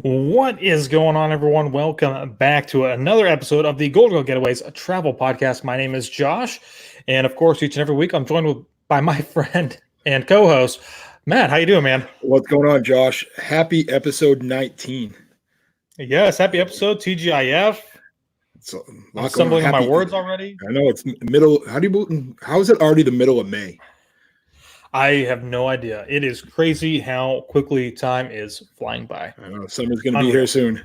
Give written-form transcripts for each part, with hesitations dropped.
What is going on, everyone? Welcome back to another episode of the Golden Girl Getaways Travel Podcast. My name is Josh, and of course, each and every week, I'm joined by my friend and co-host, Matt. How you doing, man? What's going on, Josh? Happy episode 19. Yes, happy episode, TGIF. I'm stumbling on my words already. I know it's middle. How is it already the middle of May? I have no idea. It is crazy how quickly time is flying by. I know summer's going to be here soon.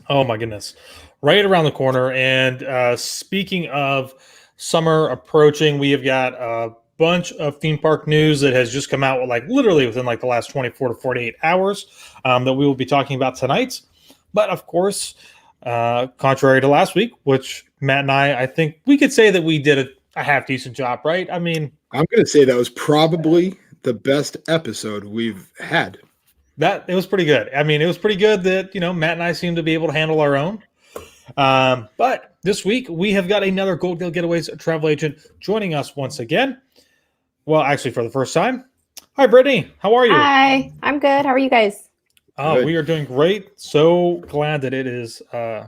Oh my goodness. Right around the corner. And speaking of summer approaching, we have got a bunch of theme park news that has just come out literally within the last 24 to 48 hours that we will be talking about tonight. But of course, contrary to last week, which Matt and I think we could say that we did a half decent job, right? I mean, I'm going to say that was probably the best episode we've had. It was pretty good. I mean, it was pretty good that, Matt and I seem to be able to handle our own. But this week, we have got another Gold Deal Getaways travel agent joining us once again. Well, actually, for the first time. Hi, Brittany. How are you? Hi. I'm good. How are you guys? Oh, Good. we are doing great. So glad that it is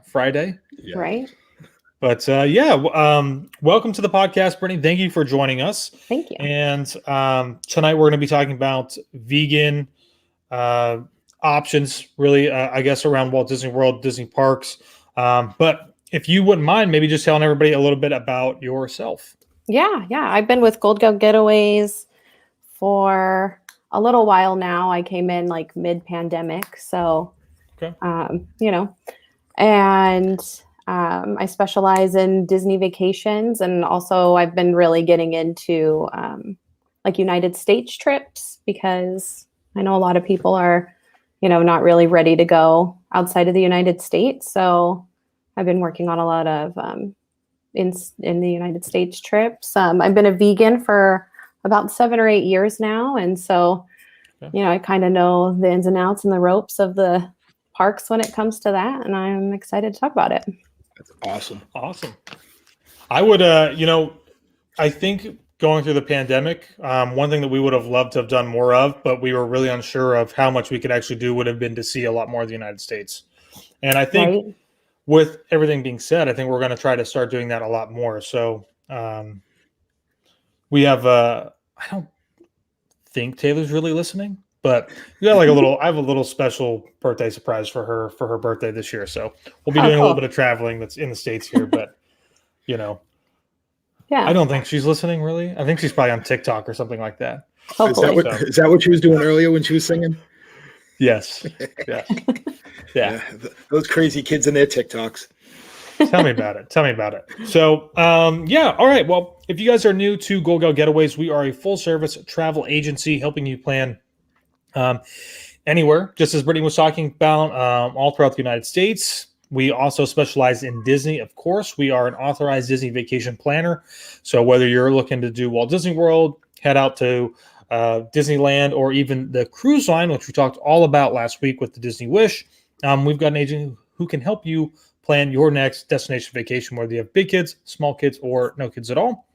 Friday. Yeah. Right? But welcome to the podcast, Brittany. Thank you for joining us. Thank you. And tonight we're going to be talking about vegan options, really, I guess, around Walt Disney World, Disney parks. But if you wouldn't mind, maybe just telling everybody a little bit about yourself. Yeah. I've been with Gold Go Getaways for a little while now. I came in mid-pandemic. So, Okay. And I specialize in Disney vacations. And also I've been really getting into United States trips because I know a lot of people are, not really ready to go outside of the United States. So I've been working on a lot of in the United States trips. I've been a vegan for about 7 or 8 years now. And so, Okay. I kind of know the ins and outs and the ropes of the parks when it comes to that. And I'm excited to talk about it. That's awesome. Awesome. I would, I think going through the pandemic, one thing that we would have loved to have done more of, but we were really unsure of how much we could actually do, would have been to see a lot more of the United States. And I think Right? with everything being said, I think we're going to try to start doing that a lot more. So we have, I don't think Taylor's really listening, but we got I have a little special birthday surprise for her birthday this year. So we'll be doing a little bit of traveling that's in the States here, but Yeah. I don't think she's listening really. I think she's probably on TikTok or something like that. Hopefully. Is that what she was doing earlier when she was singing? Yes. Yeah. Yeah. Those crazy kids and their TikToks. Tell me about it. So, all right. Well, if you guys are new to Gold Go Getaways, we are a full-service travel agency helping you plan anywhere, just as Brittany was talking about, all throughout the United States. We also specialize in Disney, of course. We are an authorized Disney vacation planner. So whether you're looking to do Walt Disney World, head out to Disneyland, or even the cruise line, which we talked all about last week with the Disney Wish, we've got an agent who can help you plan your next destination vacation, whether you have big kids, small kids, or no kids at all.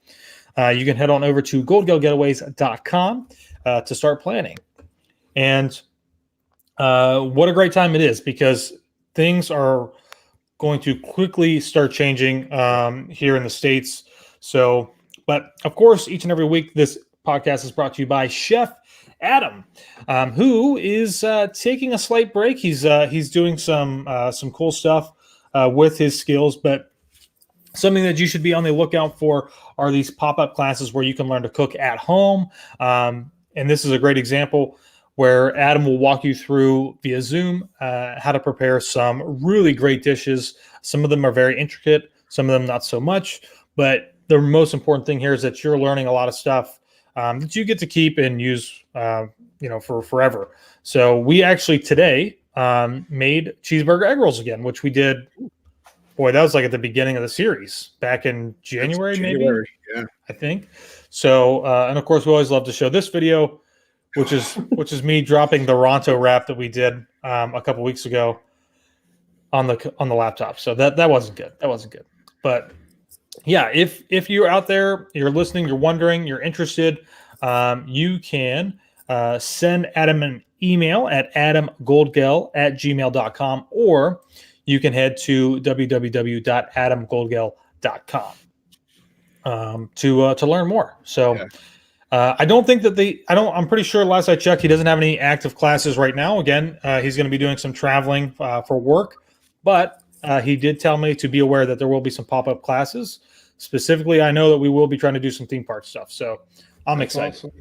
You can head on over to goldgogetaways.com to start planning. And what a great time it is, because things are going to quickly start changing here in the States. So, but of course, each and every week, this podcast is brought to you by Chef Adam, who is taking a slight break. He's doing some cool stuff with his skills, but something that you should be on the lookout for are these pop-up classes where you can learn to cook at home. And this is a great example where Adam will walk you through via Zoom how to prepare some really great dishes. Some of them are very intricate, some of them not so much. But the most important thing here is that you're learning a lot of stuff that you get to keep and use, for forever. So we actually today made cheeseburger egg rolls again, which we did. Boy, that was at the beginning of the series back in January, maybe. Yeah, I think. So, and of course, we always love to show this video, which is me dropping the Ronto wrap that we did a couple weeks ago on the laptop. So that wasn't good. But yeah, if you're out there, you're listening, you're wondering, you're interested, you can send Adam an email at adamgoldgell@gmail.com, or you can head to www.adamgoldgell.com to learn more. So Yeah. I don't think that I'm pretty sure last I checked, he doesn't have any active classes right now. Again, he's going to be doing some traveling for work, but he did tell me to be aware that there will be some pop-up classes. Specifically, I know that we will be trying to do some theme park stuff. So I'm excited. Awesome.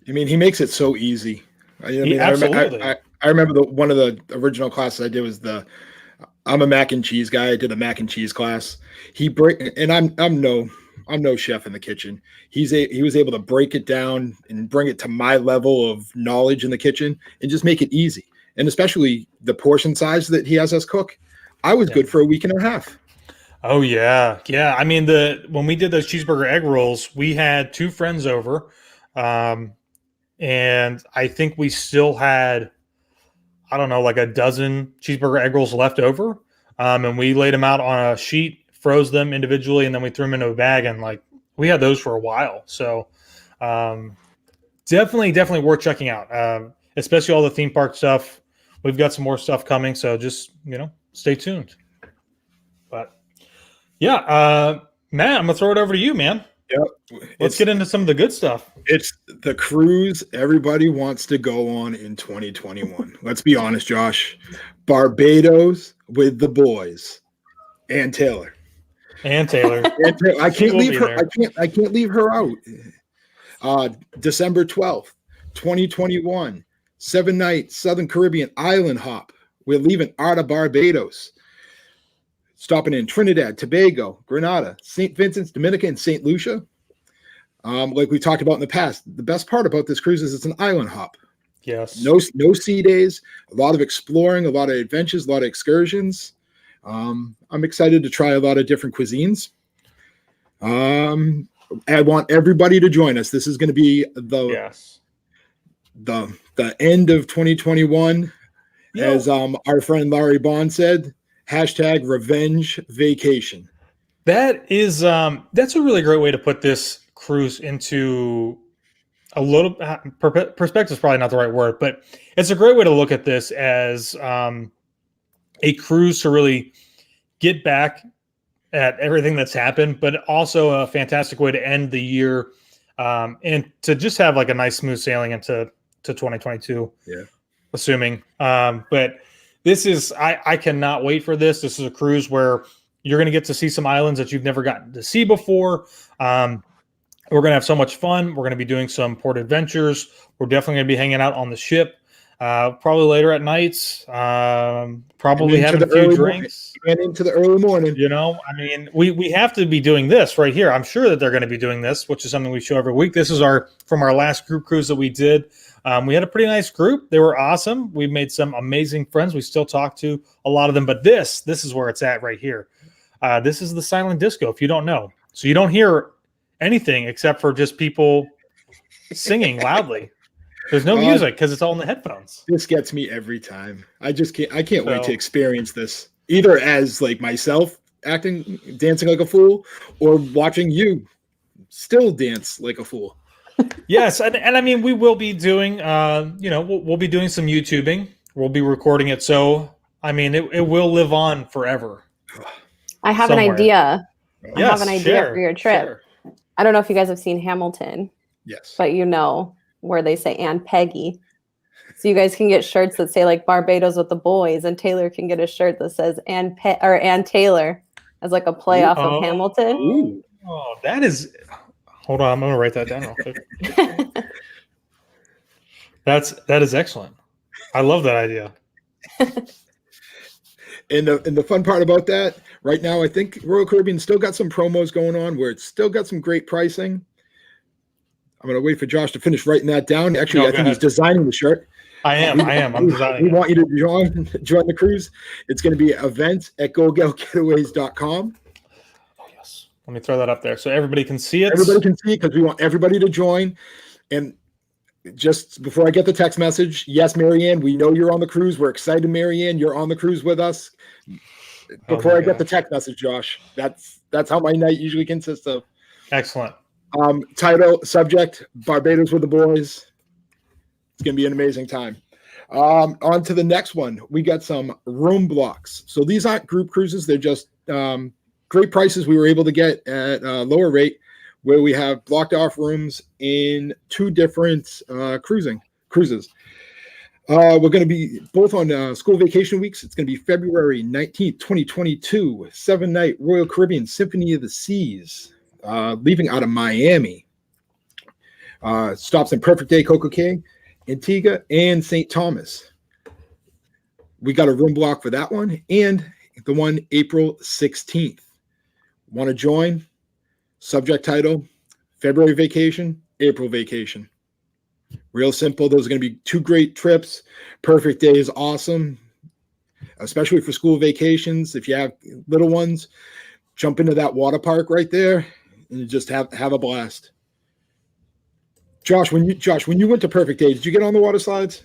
I mean, he makes it so easy. Absolutely. I remember one of the original classes I did was I'm a mac and cheese guy. I did the mac and cheese class. I'm no chef in the kitchen. He was able to break it down and bring it to my level of knowledge in the kitchen and just make it easy. And especially the portion size that he has us cook. I was good for a week and a half. Oh yeah. Yeah. I mean, when we did those cheeseburger egg rolls, we had 2 friends over. And I think we still had, I don't know, like a dozen cheeseburger egg rolls left over. And we laid them out on a sheet, froze them individually, and then we threw them into a bag. And like, we had those for a while. So definitely worth checking out, especially all the theme park stuff. We've got some more stuff coming. So just, stay tuned. But yeah, Matt, I'm going to throw it over to you, man. Yep. Let's get into some of the good stuff. It's the cruise everybody wants to go on in 2021. Let's be honest, Josh. Barbados with the boys and Taylor. And Taylor. I can't leave her. I can't leave her out. December 12th, 2021. 7-night Southern Caribbean island hop. We're leaving out of Barbados. Stopping in Trinidad, Tobago, Grenada, St. Vincent's, Dominica, and St. Lucia. Like we talked about in the past, the best part about this cruise is it's an island hop. Yes. No sea days, a lot of exploring, a lot of adventures, a lot of excursions. I'm excited to try a lot of different cuisines. I want everybody to join us. This is going to be the end of 2021. As our friend Larry Bond said, #revenge vacation. That's a really great way to put this cruise into a little perspective is probably not the right word, but it's a great way to look at this as a cruise to really get back at everything that's happened, but also a fantastic way to end the year and to just have like a nice smooth sailing into 2022. Yeah. Assuming. But this is, I cannot wait for this. This is a cruise where you're going to get to see some islands that you've never gotten to see before. We're going to have so much fun. We're going to be doing some port adventures. We're definitely going to be hanging out on the ship, probably later at nights, probably having a few drinks. And into the early morning. I mean, we have to be doing this right here. I'm sure that they're going to be doing this, which is something we show every week. This is from our last group cruise that we did. We had a pretty nice group. They were awesome. We made some amazing friends. We still talk to a lot of them, but this is where it's at right here. This is the silent disco, if you don't know. So you don't hear anything except for just people singing loudly. There's no music because it's all in the headphones. This gets me every time. I can't wait to experience this, either as like myself dancing like a fool, or watching you still dance like a fool. Yes, and I mean, we will be doing, we'll be doing some YouTubing. We'll be recording it, so I mean, it will live on forever. I have somewhere. an idea. Yes, I have an idea for your trip. Share. I don't know if you guys have seen Hamilton. Yes, but where they say Aunt Peggy. So you guys can get shirts that say like Barbados with the boys, and Taylor can get a shirt that says Ann Taylor as like a play off of Hamilton. Ooh. Oh, that is. Hold on, I'm going to write that down real quick. That is excellent. I love that idea. And the fun part about that, right now, I think Royal Caribbean still got some promos going on where it's still got some great pricing. I'm going to wait for Josh to finish writing that down. Actually, I think he's designing the shirt. I am. I'm designing it. We want you to join the cruise. It's going to be events@gogellgetaways.com. Oh, yes. Let me throw that up there so everybody can see it. Everybody can see it because we want everybody to join. And just before I get the text message, yes, Marianne, we know you're on the cruise. We're excited, Marianne. You're on the cruise with us. Before I get the text message, Josh, that's how my night usually consists of. Excellent. Title, subject, Barbados with the boys. It's going to be an amazing time. On to the next one. We got some room blocks. So these aren't group cruises. They're just great prices we were able to get at a lower rate, where we have blocked off rooms in 2 different cruises. We're going to be both on school vacation weeks. It's going to be February 19th, 2022, 7-night Royal Caribbean Symphony of the Seas, leaving out of Miami. Stops in Perfect Day, Coco Cay, Antigua, and St. Thomas. We got a room block for that one, and the one April 16th. Want to join? Subject title, February vacation, April vacation. Real simple. Those are going to be 2 great trips. Perfect Day is awesome, especially for school vacations. If you have little ones, jump into that water park right there and just have a blast. Josh, when you went to Perfect Day, did you get on the water slides?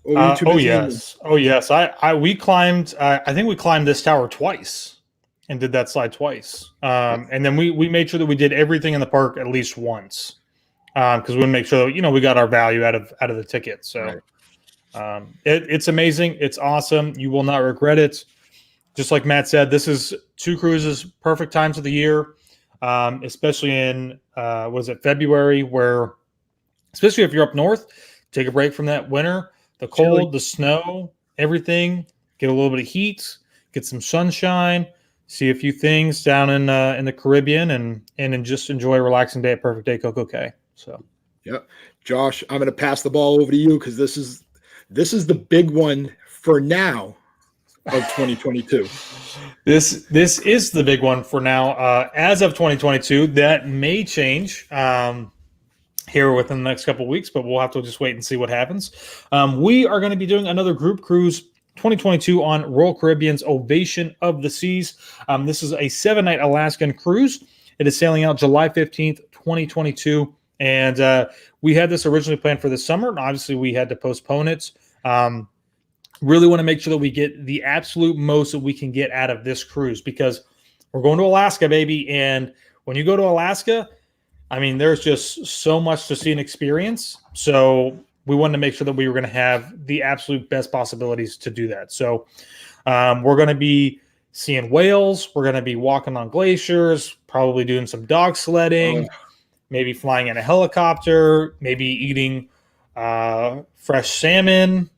Oh yes. We climbed. I think we climbed this tower twice and did that slide twice. And then we made sure that we did everything in the park at least once, because we want to make sure that, we got our value out of the ticket. So it's amazing. It's awesome. You will not regret it. Just like Matt said, this is 2 cruises, perfect times of the year, especially in February, where, especially if you're up north, take a break from that winter, the cold, the snow, everything. Get a little bit of heat, get some sunshine, see a few things down in the Caribbean, and just enjoy a relaxing day at Perfect Day Coco Cay. So, yep, Josh, I'm going to pass the ball over to you, because this is the big one for now of 2022. This is the big one for now. As of 2022, that may change here within the next couple of weeks, but we'll have to just wait and see what happens. We are going to be doing another group cruise 2022 on Royal Caribbean's Ovation of the Seas. This is a 7-night Alaskan cruise. It is sailing out July 15th, 2022. And we had this originally planned for the summer, and obviously we had to postpone it. Really want to make sure that we get the absolute most that we can get out of this cruise, because we're going to Alaska, baby. And when you go to Alaska, I mean, there's just so much to see and experience. So we wanted to make sure that we were going to have the absolute best possibilities to do that. So we're going to be seeing whales. We're going to be walking on glaciers, probably doing some dog sledding, maybe flying in a helicopter, maybe eating fresh salmon.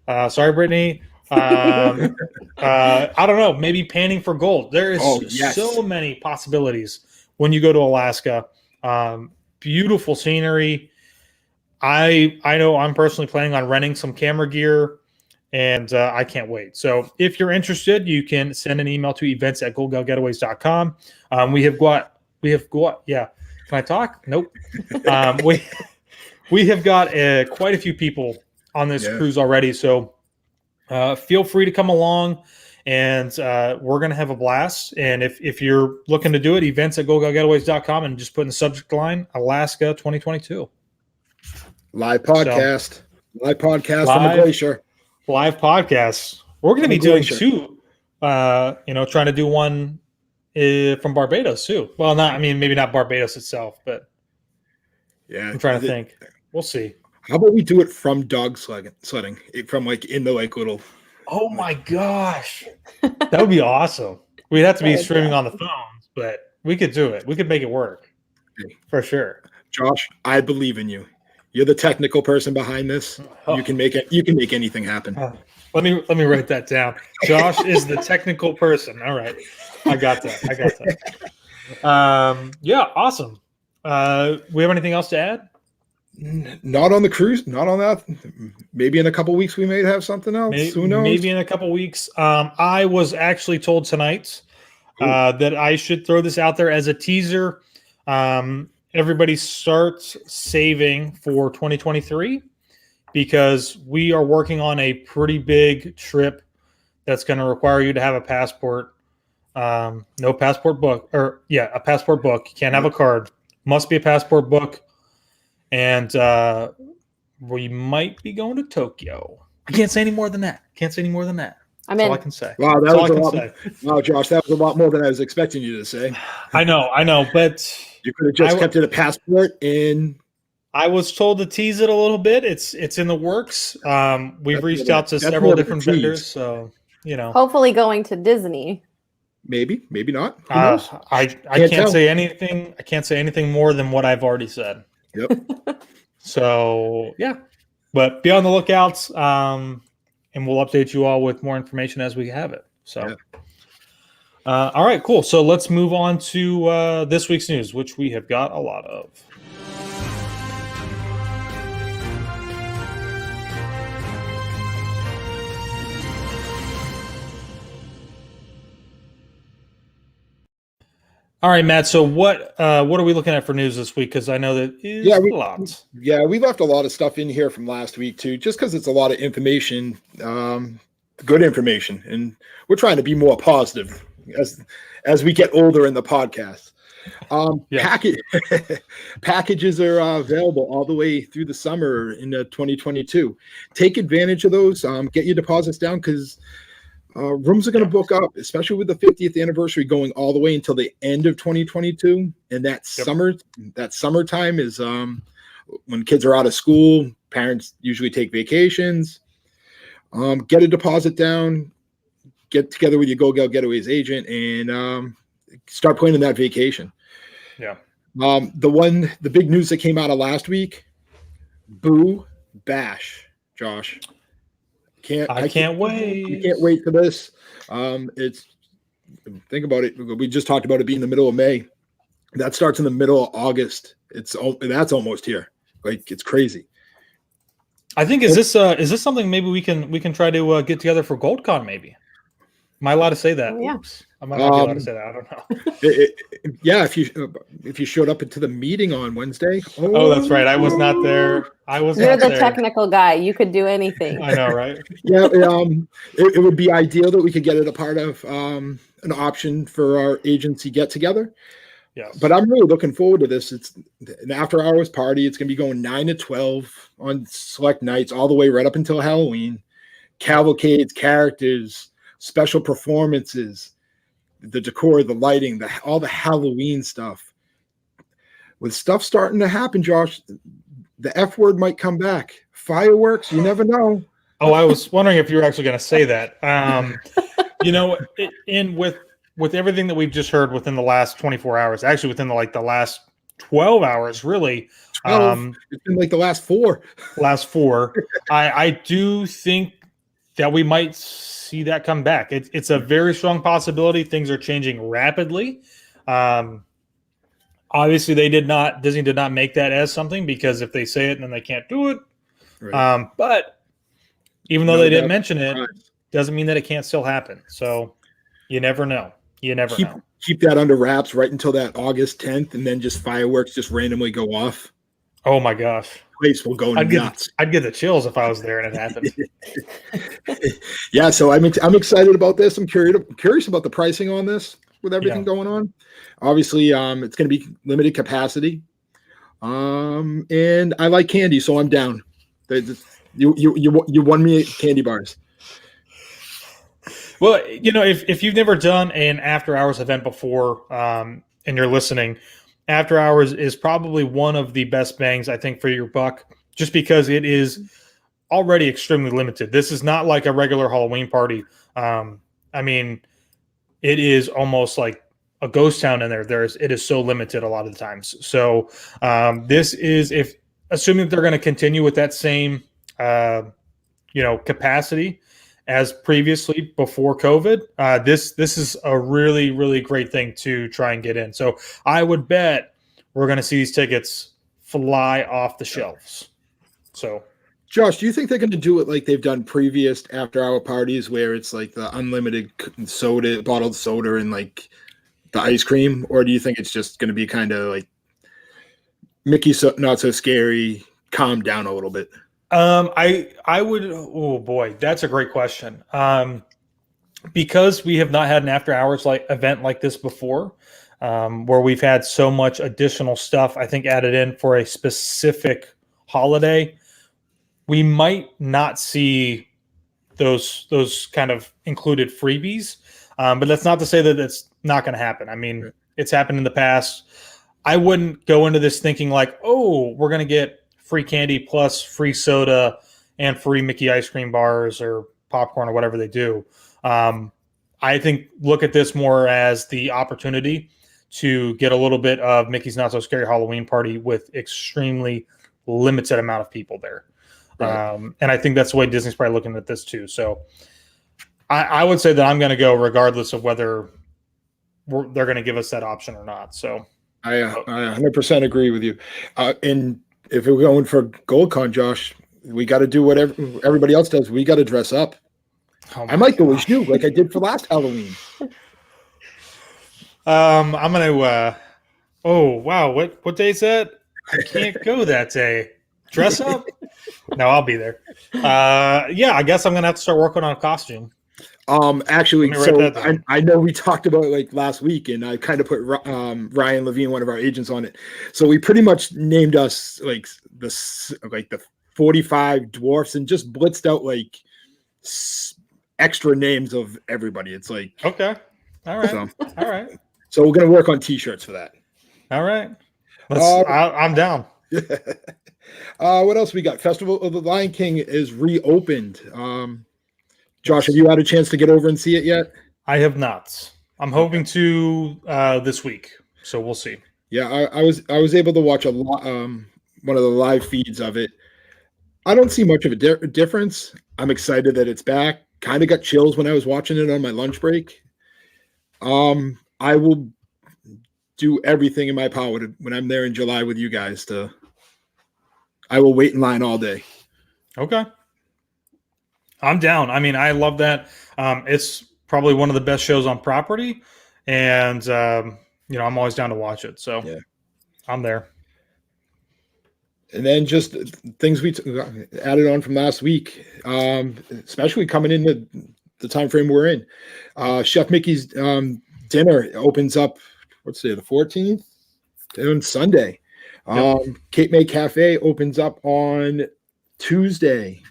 Sorry, Brittany. I don't know. Maybe panning for gold. There is so many possibilities when you go to Alaska. Beautiful scenery. I know I'm personally planning on renting some camera gear, and I can't wait. So if you're interested, you can send an email to events@goldgalgetaways.com. We have got. Yeah. Can I talk? Nope. We have got quite a few people on this cruise already. So feel free to come along, and we're going to have a blast. And if you're looking to do it, events@goldgalgetaways.com, and just put in the subject line, Alaska 2022. Live podcast. Live podcast on the glacier. Live podcast. We're going to be doing 2, trying to do one from Barbados too. Well, maybe not Barbados itself, but I'm trying to think. We'll see. How about we do it from dog sledding from in the little. Oh my gosh, that would be awesome. We'd have to be streaming on the phones, but we could do it. We could make it work for sure. Josh, I believe in you. You're the technical person behind this. You can make it. You can make anything happen. Let me write that down. Josh is the technical person. All right, I got that. Yeah, awesome. We have anything else to add? Not on the cruise. Not on that. Maybe in a couple weeks we may have something else. Who knows? Maybe in a couple weeks. I was actually told tonight that I should throw this out there as a teaser. Everybody starts saving for 2023, because we are working on a pretty big trip that's going to require you to have a passport. No passport book, a passport book. You can't have a card. Must be a passport book. And we might be going to Tokyo. I can't say any more than that. That's all I can say. Wow, that was a lot. Wow, Josh, that was a lot more than I was expecting you to say. I know, but you could have just kept it a passport in I was told to tease it a little bit. It's in the works. We've reached out to That's several more of a different tease. vendors, so Hopefully going to Disney. Maybe not. Who knows? I Can't can't tell. say anything. I can't say anything more than what I've already said. Yep. So yeah, but be on the lookouts, and we'll update you all with more information as we have it. So, Yeah. All right, cool. So let's move on to this week's news, which we have got a lot of. All right, Matt. So what are we looking at for news this week? Because I know that is a lot. Yeah, we left a lot of stuff in here from last week too, just because it's a lot of information, good information, and we're trying to be more positive as we get older in the podcast. Packages are available all the way through the summer in 2022. Take advantage of those. Get your deposits down because rooms are going to book up, especially with the 50th anniversary going all the way until the end of 2022. And that summertime is when kids are out of school. Parents usually take vacations. Get a deposit down. Get together with your Go Getaways agent and start planning that vacation. Yeah. The big news that came out of last week, Boo Bash, Josh. I can't wait. I can't wait for this. Think about it. We just talked about it being the middle of May. That starts in the middle of August. That's almost here. Like it's crazy. I think is this something maybe we can try to get together for GoldCon maybe? Am I allowed to say that? Yeah. Oops. I might not be allowed to say that. I don't know. Yeah, if you showed up to the meeting on Wednesday. Oh, that's right. I was not there. You're the technical guy. You could do anything. I know, right? Yeah, it would be ideal that we could get it a part of an option for our agency get together. Yes. But I'm really looking forward to this. It's an after hours party. It's going to be going 9 to 12 on select nights, all the way right up until Halloween. Cavalcades, characters, special performances, the decor, the lighting, all the Halloween stuff. With stuff starting to happen, Josh, the F word might come back. Fireworks, you never know. Oh, I was wondering if you were actually going to say that. With everything that we've just heard within the last 24 hours, actually within the last 12 hours, really. 12. It's been like the last 4. I do think that we might see that come back. It's a very strong possibility. Things are changing rapidly. Obviously, Disney did not make that as something because if they say it, then they can't do it. Right. But even though they didn't mention it, doesn't mean that it can't still happen. So you never know. You never know. Keep that under wraps right until that August 10th, and then just fireworks just randomly go off. Oh my gosh. Place will go nuts. I'd get the chills if I was there and it happened. Yeah, so I'm excited about this. I'm curious about the pricing on this with everything going on. Obviously, it's going to be limited capacity. And I like candy, so I'm down. You won me at candy bars. Well, if you've never done an after hours event before, and you're listening, after hours is probably one of the best bangs, I think, for your buck, just because it is already extremely limited. This is not like a regular Halloween party. It is almost like a ghost town in there. It is so limited a lot of the times. So this is, assuming that they're going to continue with that same capacity as previously before COVID, this is a really, really great thing to try and get in. So I would bet we're going to see these tickets fly off the shelves. So, Josh, do you think they're going to do it like they've done previous after-hour parties where it's like the unlimited soda, bottled soda, and like the ice cream, or do you think it's just going to be kind of like Mickey Not So Scary, calm down a little bit? I would. Oh boy, that's a great question. Because we have not had an after hours event like this before, where we've had so much additional stuff, I think, added in for a specific holiday, we might not see those kind of included freebies. But that's not to say that it's not going to happen. I mean, it's happened in the past. I wouldn't go into this thinking like, oh, we're going to get free candy plus free soda and free Mickey ice cream bars or popcorn or whatever they do. I think look at this more as the opportunity to get a little bit of Mickey's Not So Scary Halloween Party with extremely limited amount of people there. Right. And I think that's the way Disney's probably looking at this too. So I would say that I'm going to go regardless of whether they're going to give us that option or not. So I 100% agree with you. And if we're going for GoldCon, Josh, we got to do whatever everybody else does. We got to dress up. I might go as you, like I did for last Halloween. I'm gonna. Oh wow, what day is that? I can't go that day. Dress up? No, I'll be there. Yeah, I guess I'm gonna have to start working on a costume. Actually, so I know we talked about it like last week, and I kind of put Ryan Levine, one of our agents, on it. So we pretty much named us like the 45 dwarfs, and just blitzed out like extra names of everybody. It's like okay, all right, all right. So we're gonna work on T-shirts for that. All right, I'm down. What else we got? Festival of the Lion King is reopened. Josh, have you had a chance to get over and see it yet? I have not. I'm hoping to this week, so we'll see. Yeah, I was able to watch one of the live feeds of it. I don't see much of a difference. I'm excited that it's back. Kind of got chills when I was watching it on my lunch break. I will do everything in my power when I'm there in July with you guys I will wait in line all day. Okay. I'm down. I mean, I love that. It's probably one of the best shows on property, and I'm always down to watch it. So yeah. I'm there. And then just things we added on from last week, especially coming into the time frame we're in. Chef Mickey's dinner opens up, the 14th? On Sunday. Yep. Cape May Cafe opens up on Tuesday.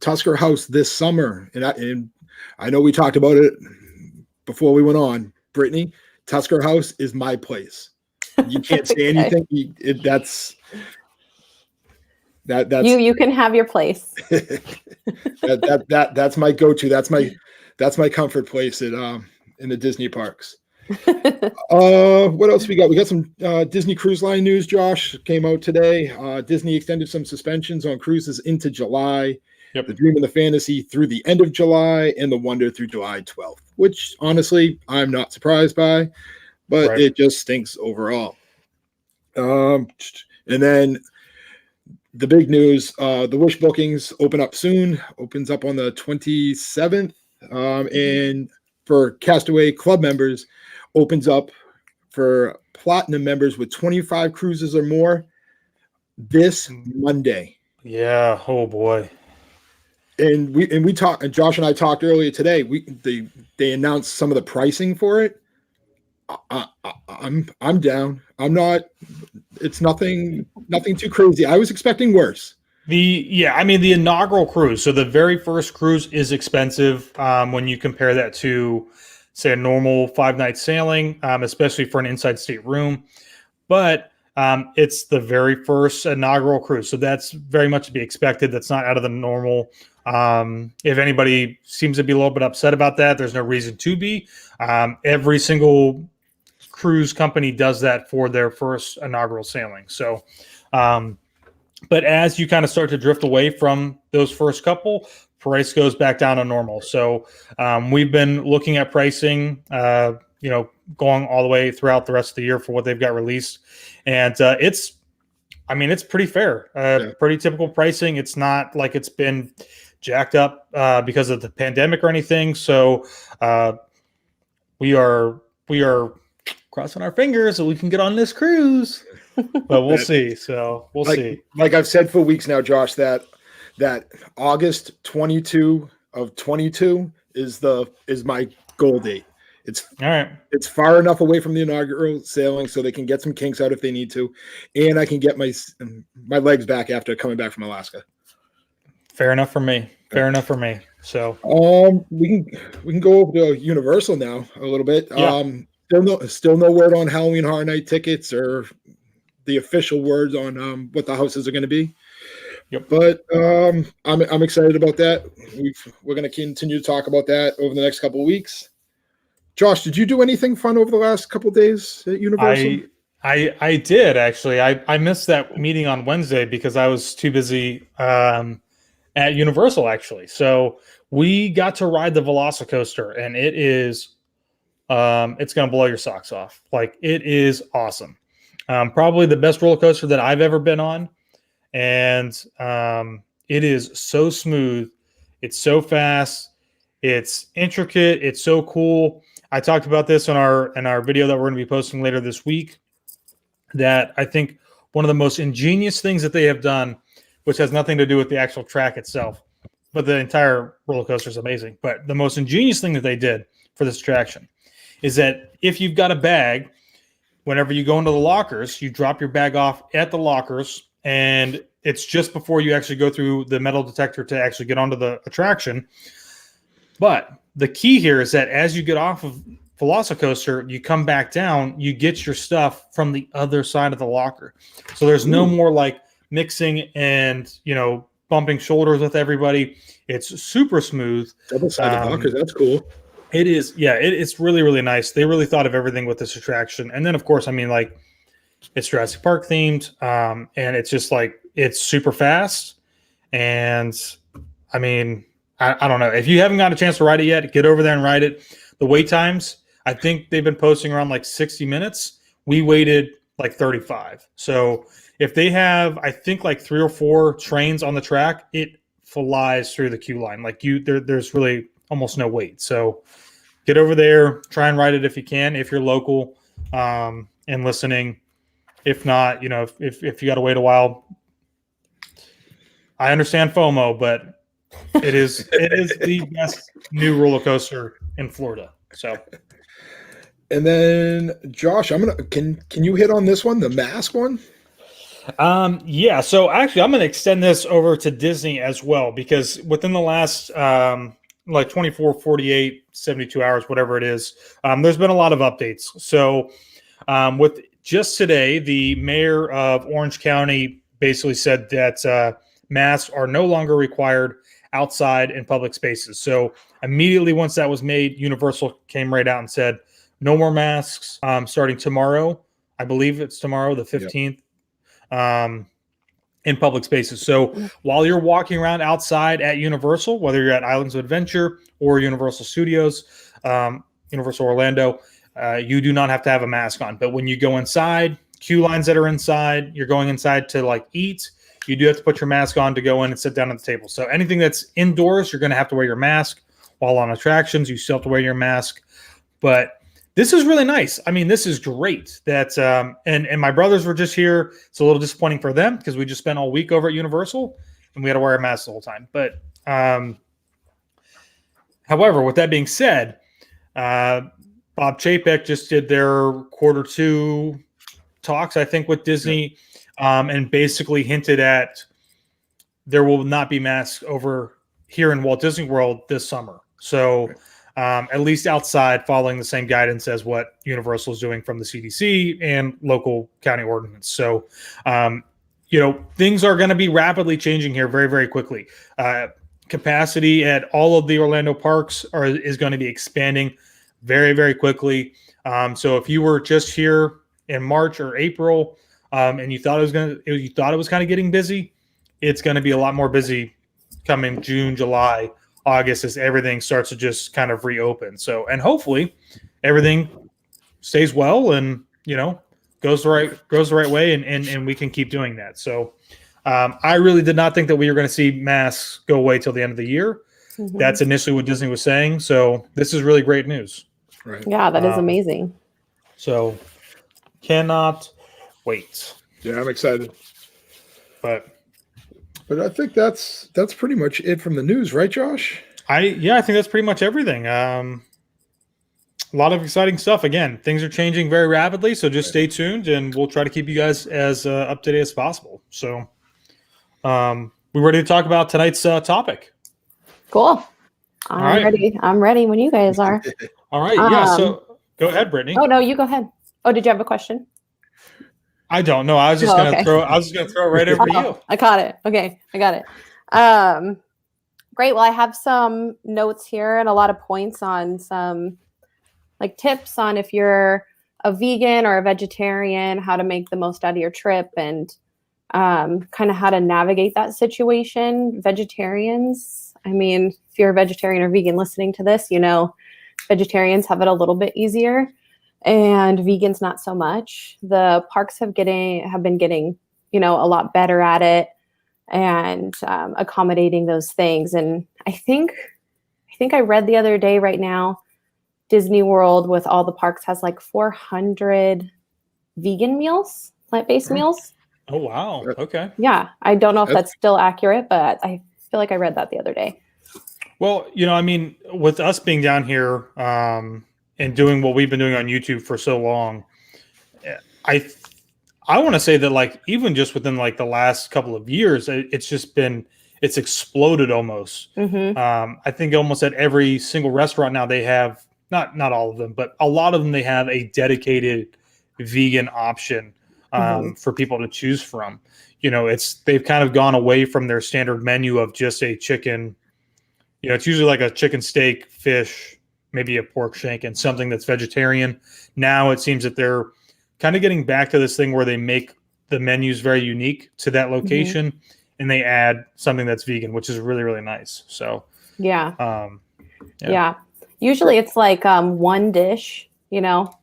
Tusker House this summer. And I know we talked about it before we went on. Brittany, Tusker House is my place. You can't say anything. That's you can have your place. That's my go-to. That's my comfort place in the Disney parks. What else we got? We got some Disney Cruise Line news. Josh came out today. Disney extended some suspensions on cruises into July. Yep. The Dream and the Fantasy through the end of July, and the Wonder through July 12th. Which honestly, I'm not surprised by, but right. It just stinks overall. And then the big news, the Wish bookings open up soon, opens up on the 27th. And for Castaway Club members, opens up for Platinum members with 25 cruises or more this Monday. Yeah. Oh boy. And we talked, and Josh and I talked earlier today. They announced some of the pricing for it. I'm down. I'm not. It's nothing too crazy. I was expecting worse. The inaugural cruise. So the very first cruise is expensive when you compare that to, say, a normal 5-night sailing, especially for an inside state room. But it's the very first inaugural cruise, so that's very much to be expected. That's not out of the normal. If anybody seems to be a little bit upset about that, there's no reason to be. Every single cruise company does that for their first inaugural sailing. So, but as you kind of start to drift away from those first couple, price goes back down to normal. So we've been looking at pricing, going all the way throughout the rest of the year for what they've got released. And it's pretty fair, pretty typical pricing. It's not like it's been jacked up because of the pandemic or anything. So we are crossing our fingers so we can get on this cruise, but we'll see. So we'll see. Like I've said for weeks now, Josh, that August 22 of 22 is my goal date. It's all right. It's far enough away from the inaugural sailing so they can get some kinks out if they need to, and I can get my legs back after coming back from Alaska. Fair enough for me. So we can go over to Universal now a little bit. Yeah. Still no word on Halloween Horror Night tickets or the official words on what the houses are going to be. Yep. But I'm excited about that. We're going to continue to talk about that over the next couple of weeks. Josh, did you do anything fun over the last couple of days at Universal? I did actually. I missed that meeting on Wednesday because I was too busy at Universal actually. So we got to ride the Velocicoaster, and it is it's going to blow your socks off. Like, it is awesome. Probably the best roller coaster that I've ever been on, and it is so smooth. It's so fast. It's intricate. It's so cool. I talked about this in our video that we're going to be posting later this week, that I think one of the most ingenious things that they have done, which has nothing to do with the actual track itself, but the entire roller coaster is amazing. But the most ingenious thing that they did for this attraction is that if you've got a bag, whenever you go into the lockers, you drop your bag off at the lockers, and it's just before you actually go through the metal detector to actually get onto the attraction. But the key here is that as you get off of Velocicoaster, you come back down, you get your stuff from the other side of the locker. So there's no more like mixing and, bumping shoulders with everybody. It's super smooth. Double-sided lockers, that's cool. It is, yeah. It's really, really nice. They really thought of everything with this attraction. And then, of course, it's Jurassic Park themed, and it's just it's super fast. And I don't know. If you haven't got a chance to ride it yet, get over there and ride it. The wait times, I think they've been posting around 60 minutes. We waited 35. So if they have, I think 3 or 4 trains on the track, it flies through the queue line. There's really almost no wait. So get over there, try and ride it if you can, if you're local and listening. If not, if you got to wait a while, I understand FOMO, but it is the best new roller coaster in Florida. So, and then Josh, can you hit on this one, the mask one? Yeah. So actually, I'm going to extend this over to Disney as well, because within the last 24, 48, 72 hours, whatever it is, there's been a lot of updates. So with just today, the mayor of Orange County basically said that masks are no longer required outside in public spaces. So immediately once that was made, Universal came right out and said, no more masks starting tomorrow. I believe it's tomorrow, the 15th, in public spaces. So while you're walking around outside at Universal, whether you're at Islands of Adventure or Universal Studios, Universal Orlando, you do not have to have a mask on. But when you go inside, queue lines that are inside, you're going inside to eat, you do have to put your mask on to go in and sit down at the table. So anything that's indoors, you're going to have to wear your mask. While on attractions, you still have to wear your mask. But this is really nice. This is great. That and my brothers were just here. It's a little disappointing for them because we just spent all week over at Universal and we had to wear a mask the whole time. But however, with that being said, Bob Chapek just did their Q2 talks, I think, with Disney, and basically hinted at there will not be masks over here in Walt Disney World this summer. So at least outside, following the same guidance as what Universal is doing from the CDC and local county ordinance. So, things are going to be rapidly changing here very, very quickly. Capacity at all of the Orlando parks is going to be expanding very, very quickly. So if you were just here in March or April and you thought it was kind of getting busy, it's going to be a lot more busy coming June, July, August, as everything starts to just kind of reopen. So, and hopefully everything stays well and, goes the right way and we can keep doing that. So I really did not think that we were going to see masks go away till the end of the year. Mm-hmm. That's initially what Disney was saying. So this is really great news. Right. Yeah, that is amazing. So cannot wait. Yeah, I'm excited. But I think that's pretty much it from the news, right, Josh? I think that's pretty much everything. A lot of exciting stuff. Again, things are changing very rapidly, so just stay tuned, and we'll try to keep you guys as up to date as possible. So, we ready to talk about tonight's topic? Cool. I'm ready. I'm ready when you guys are. All right. Yeah. So go ahead, Brittany. Oh no, you go ahead. Oh, did you have a question? I don't know. I was just Oh, gonna okay. throw. I was just gonna throw it right over to you. I caught it. Okay, I got it. Great. Well, I have some notes here and a lot of points on some like tips on if you're a vegan or a vegetarian, how to make the most out of your trip, and kind of how to navigate that situation. Vegetarians, I mean, if you're a vegetarian or vegan listening to this, you know, vegetarians have it a little bit easier and vegans not so much. The parks have been getting, you know, a lot better at it and accommodating those things. And I think I read the other day right now, Disney World with all the parks has like 400 vegan meals, plant-based meals. Oh, wow. Okay. Yeah. I don't know if that's still accurate, but I feel like I read that the other day. Well, you know, I mean, with us being down here and doing what we've been doing on YouTube for so long, I want to say that like even just within like the last couple of years, it's exploded almost. Mm-hmm. I think almost at every single restaurant now they have not all of them, but a lot of them they have a dedicated vegan option for people to choose from. You know, they've kind of gone away from their standard menu of just a chicken. You know, it's usually like a chicken steak, fish, maybe a pork shank, and something that's vegetarian. Now it seems that they're kind of getting back to this thing where they make the menus very unique to that location, and they add something that's vegan, which is really, really nice. So yeah. Usually it's like one dish, you know.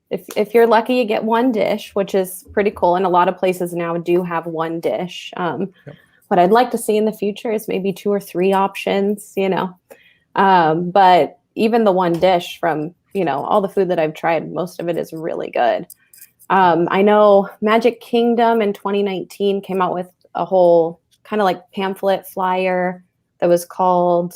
If you're lucky, you get one dish, which is pretty cool. And a lot of places now do have one dish. What I'd like to see in the future is maybe 2 or 3 options, you know. But even the one dish from, you know, all the food that I've tried, most of it is really good. I know Magic Kingdom in 2019 came out with a whole kind of like pamphlet flyer that was called,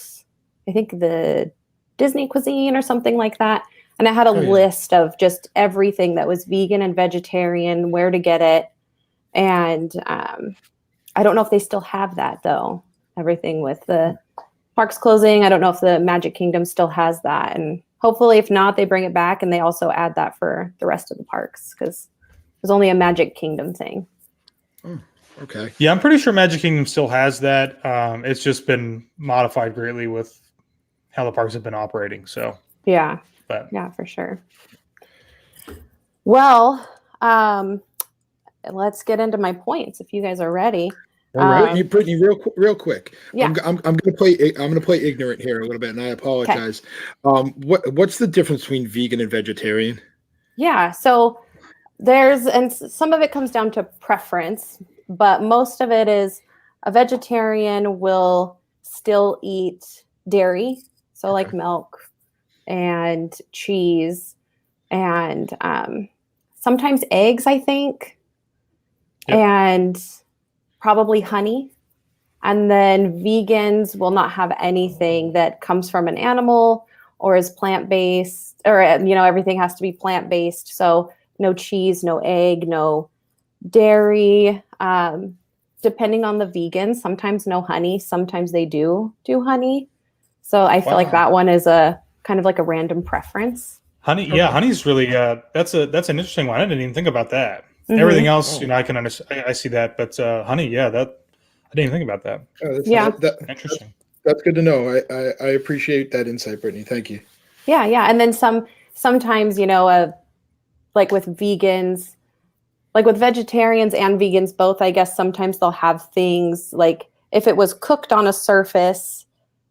I think, the Disney Cuisine or something like that. And it had a list of just everything that was vegan and vegetarian, where to get it. And I don't know if they still have that, though. Everything with the parks closing. I don't know if the Magic Kingdom still has that. And hopefully, if not, they bring it back and they also add that for the rest of the parks because it was only a Magic Kingdom thing. Oh, okay. Yeah, I'm pretty sure Magic Kingdom still has that. It's just been modified greatly with how the parks have been operating. So yeah, but yeah, for sure. Well, let's get into my points if you guys are ready. All right, you real quick. Yeah. I'm gonna play ignorant here a little bit, and I apologize. Okay. What's the difference between vegan and vegetarian? Yeah, so and some of it comes down to preference, but most of it is a vegetarian will still eat dairy, so like milk and cheese and sometimes eggs, I think, and probably honey. And then vegans will not have anything that comes from an animal or is plant-based, or, you know, everything has to be plant-based. So no cheese, no egg, no dairy. Depending on the vegan, sometimes no honey, sometimes they do honey. So I feel like that one is a kind of like a random preference. Honey, yeah, honey's really that's an interesting one. I didn't even think about that. Mm-hmm. Everything else, you know, I can understand. I see that, but honey, yeah, I didn't even think about that. Interesting. That's good to know. I appreciate that insight, Brittany. Thank you. Yeah. And then sometimes, you know, like with vegans, like with vegetarians and vegans both, I guess sometimes they'll have things like if it was cooked on a surface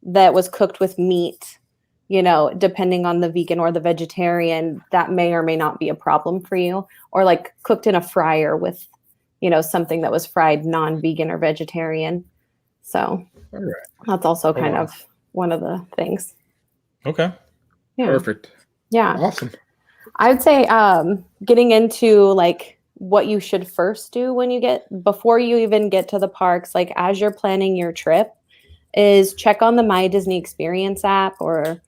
that was cooked with meat, you know, depending on the vegan or the vegetarian, that may or may not be a problem for you. Or like cooked in a fryer with, you know, something that was fried non-vegan or vegetarian. So that's also kind of one of the things. Okay. Yeah. Perfect. Yeah. Awesome. I would say getting into like what you should first do before you even get to the parks, like as you're planning your trip, is check on the My Disney Experience app or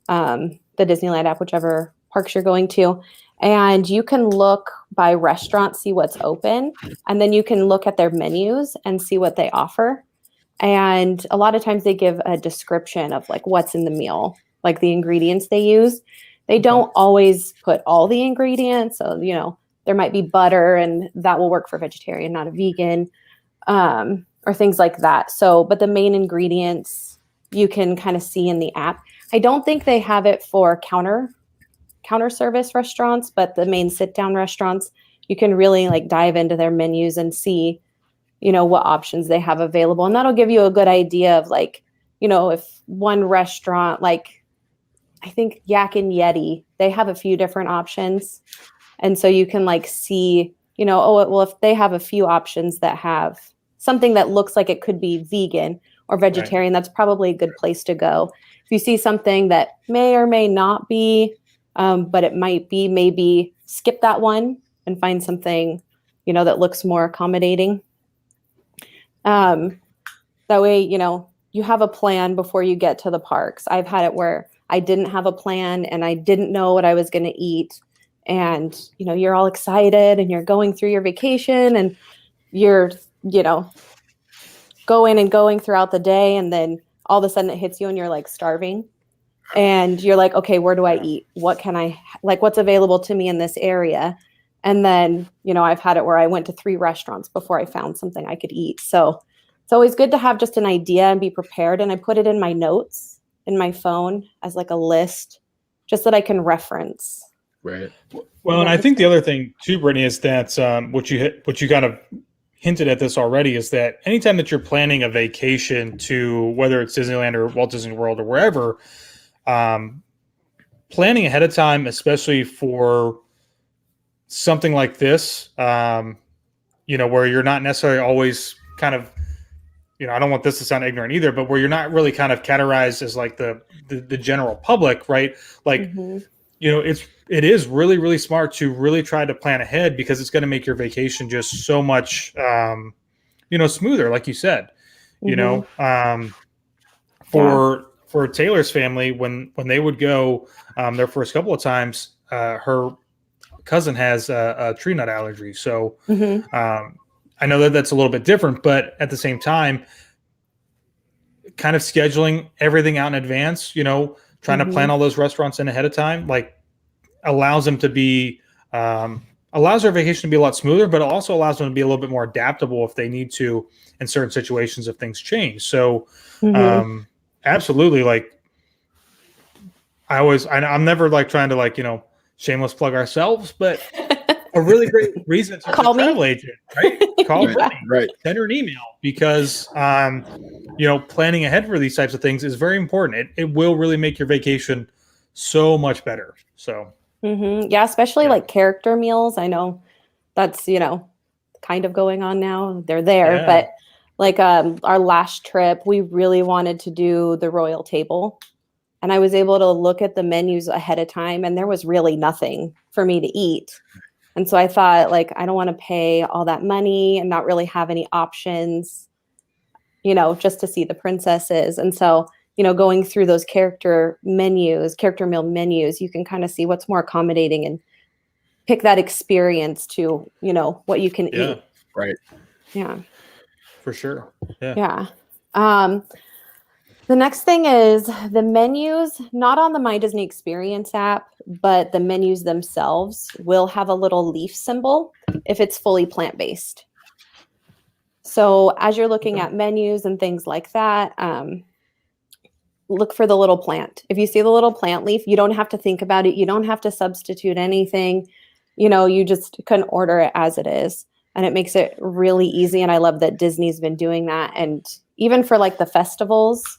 the Disneyland app, whichever parks you're going to. And you can look by restaurant, see what's open, and then you can look at their menus and see what they offer. And a lot of times they give a description of like what's in the meal, like the ingredients they use. They don't always put all the ingredients. So, you know, there might be butter and that will work for vegetarian, not a vegan, or things like that. So, but the main ingredients you can kind of see in the app. I don't think they have it for counter service restaurants, but the main sit down restaurants, you can really like dive into their menus and see, what options they have available. And that'll give you a good idea of like, if one restaurant, like I think Yak and Yeti, they have a few different options. And so you can like see, if they have a few options that have something that looks like it could be vegan or vegetarian, that's probably a good place to go. If you see something that may or may not be, but it might be, maybe skip that one and find something, that looks more accommodating. That way, you have a plan before you get to the parks. I've had it where I didn't have a plan and I didn't know what I was going to eat. And, you're all excited and you're going through your vacation and you're, going throughout the day. And then all of a sudden it hits you and you're like starving. And you're like, okay, where do I eat? What can I, like, what's available to me in this area? And then, I've had it where I went to 3 restaurants before I found something I could eat. So it's always good to have just an idea and be prepared. And I put it in my notes in my phone as like a list, just that I can reference. Right. Well, and I think the other thing too, Brittany, is that what you kind of hinted at this already is that anytime that you're planning a vacation to whether it's Disneyland or Walt Disney World or wherever, planning ahead of time, especially for something like this, where you're not necessarily always kind of, I don't want this to sound ignorant either, but where you're not really kind of categorized as like the general public, right? Like, it is really, really smart to really try to plan ahead because it's going to make your vacation just so much, smoother, like you said, for Taylor's family, when they would go their first couple of times, her cousin has a tree nut allergy. So I know that that's a little bit different, but at the same time, kind of scheduling everything out in advance, trying to plan all those restaurants in ahead of time, like allows them to be, allows their vacation to be a lot smoother, but it also allows them to be a little bit more adaptable if they need to in certain situations if things change. So absolutely. Like I'm never like trying to like, shameless plug ourselves, but a really great reason to call a travel agent, right? Call me, right. Send her an email because, planning ahead for these types of things is very important. It will really make your vacation so much better. So, yeah, especially like character meals. I know that's, kind of going on now. They're there, but like our last trip, we really wanted to do the royal table. And I was able to look at the menus ahead of time and there was really nothing for me to eat. And so I thought like, I don't want to pay all that money and not really have any options, just to see the princesses. And so, going through those character meal menus, you can kind of see what's more accommodating and pick that experience to, what you can eat. Right. Yeah. For sure. Yeah. The next thing is the menus, not on the My Disney Experience app, but the menus themselves will have a little leaf symbol if it's fully plant-based. So as you're looking at menus and things like that, look for the little plant. If you see the little plant leaf, you don't have to think about it. You don't have to substitute anything. You just can order it as it is. And it makes it really easy. And I love that Disney's been doing that. And even for like the festivals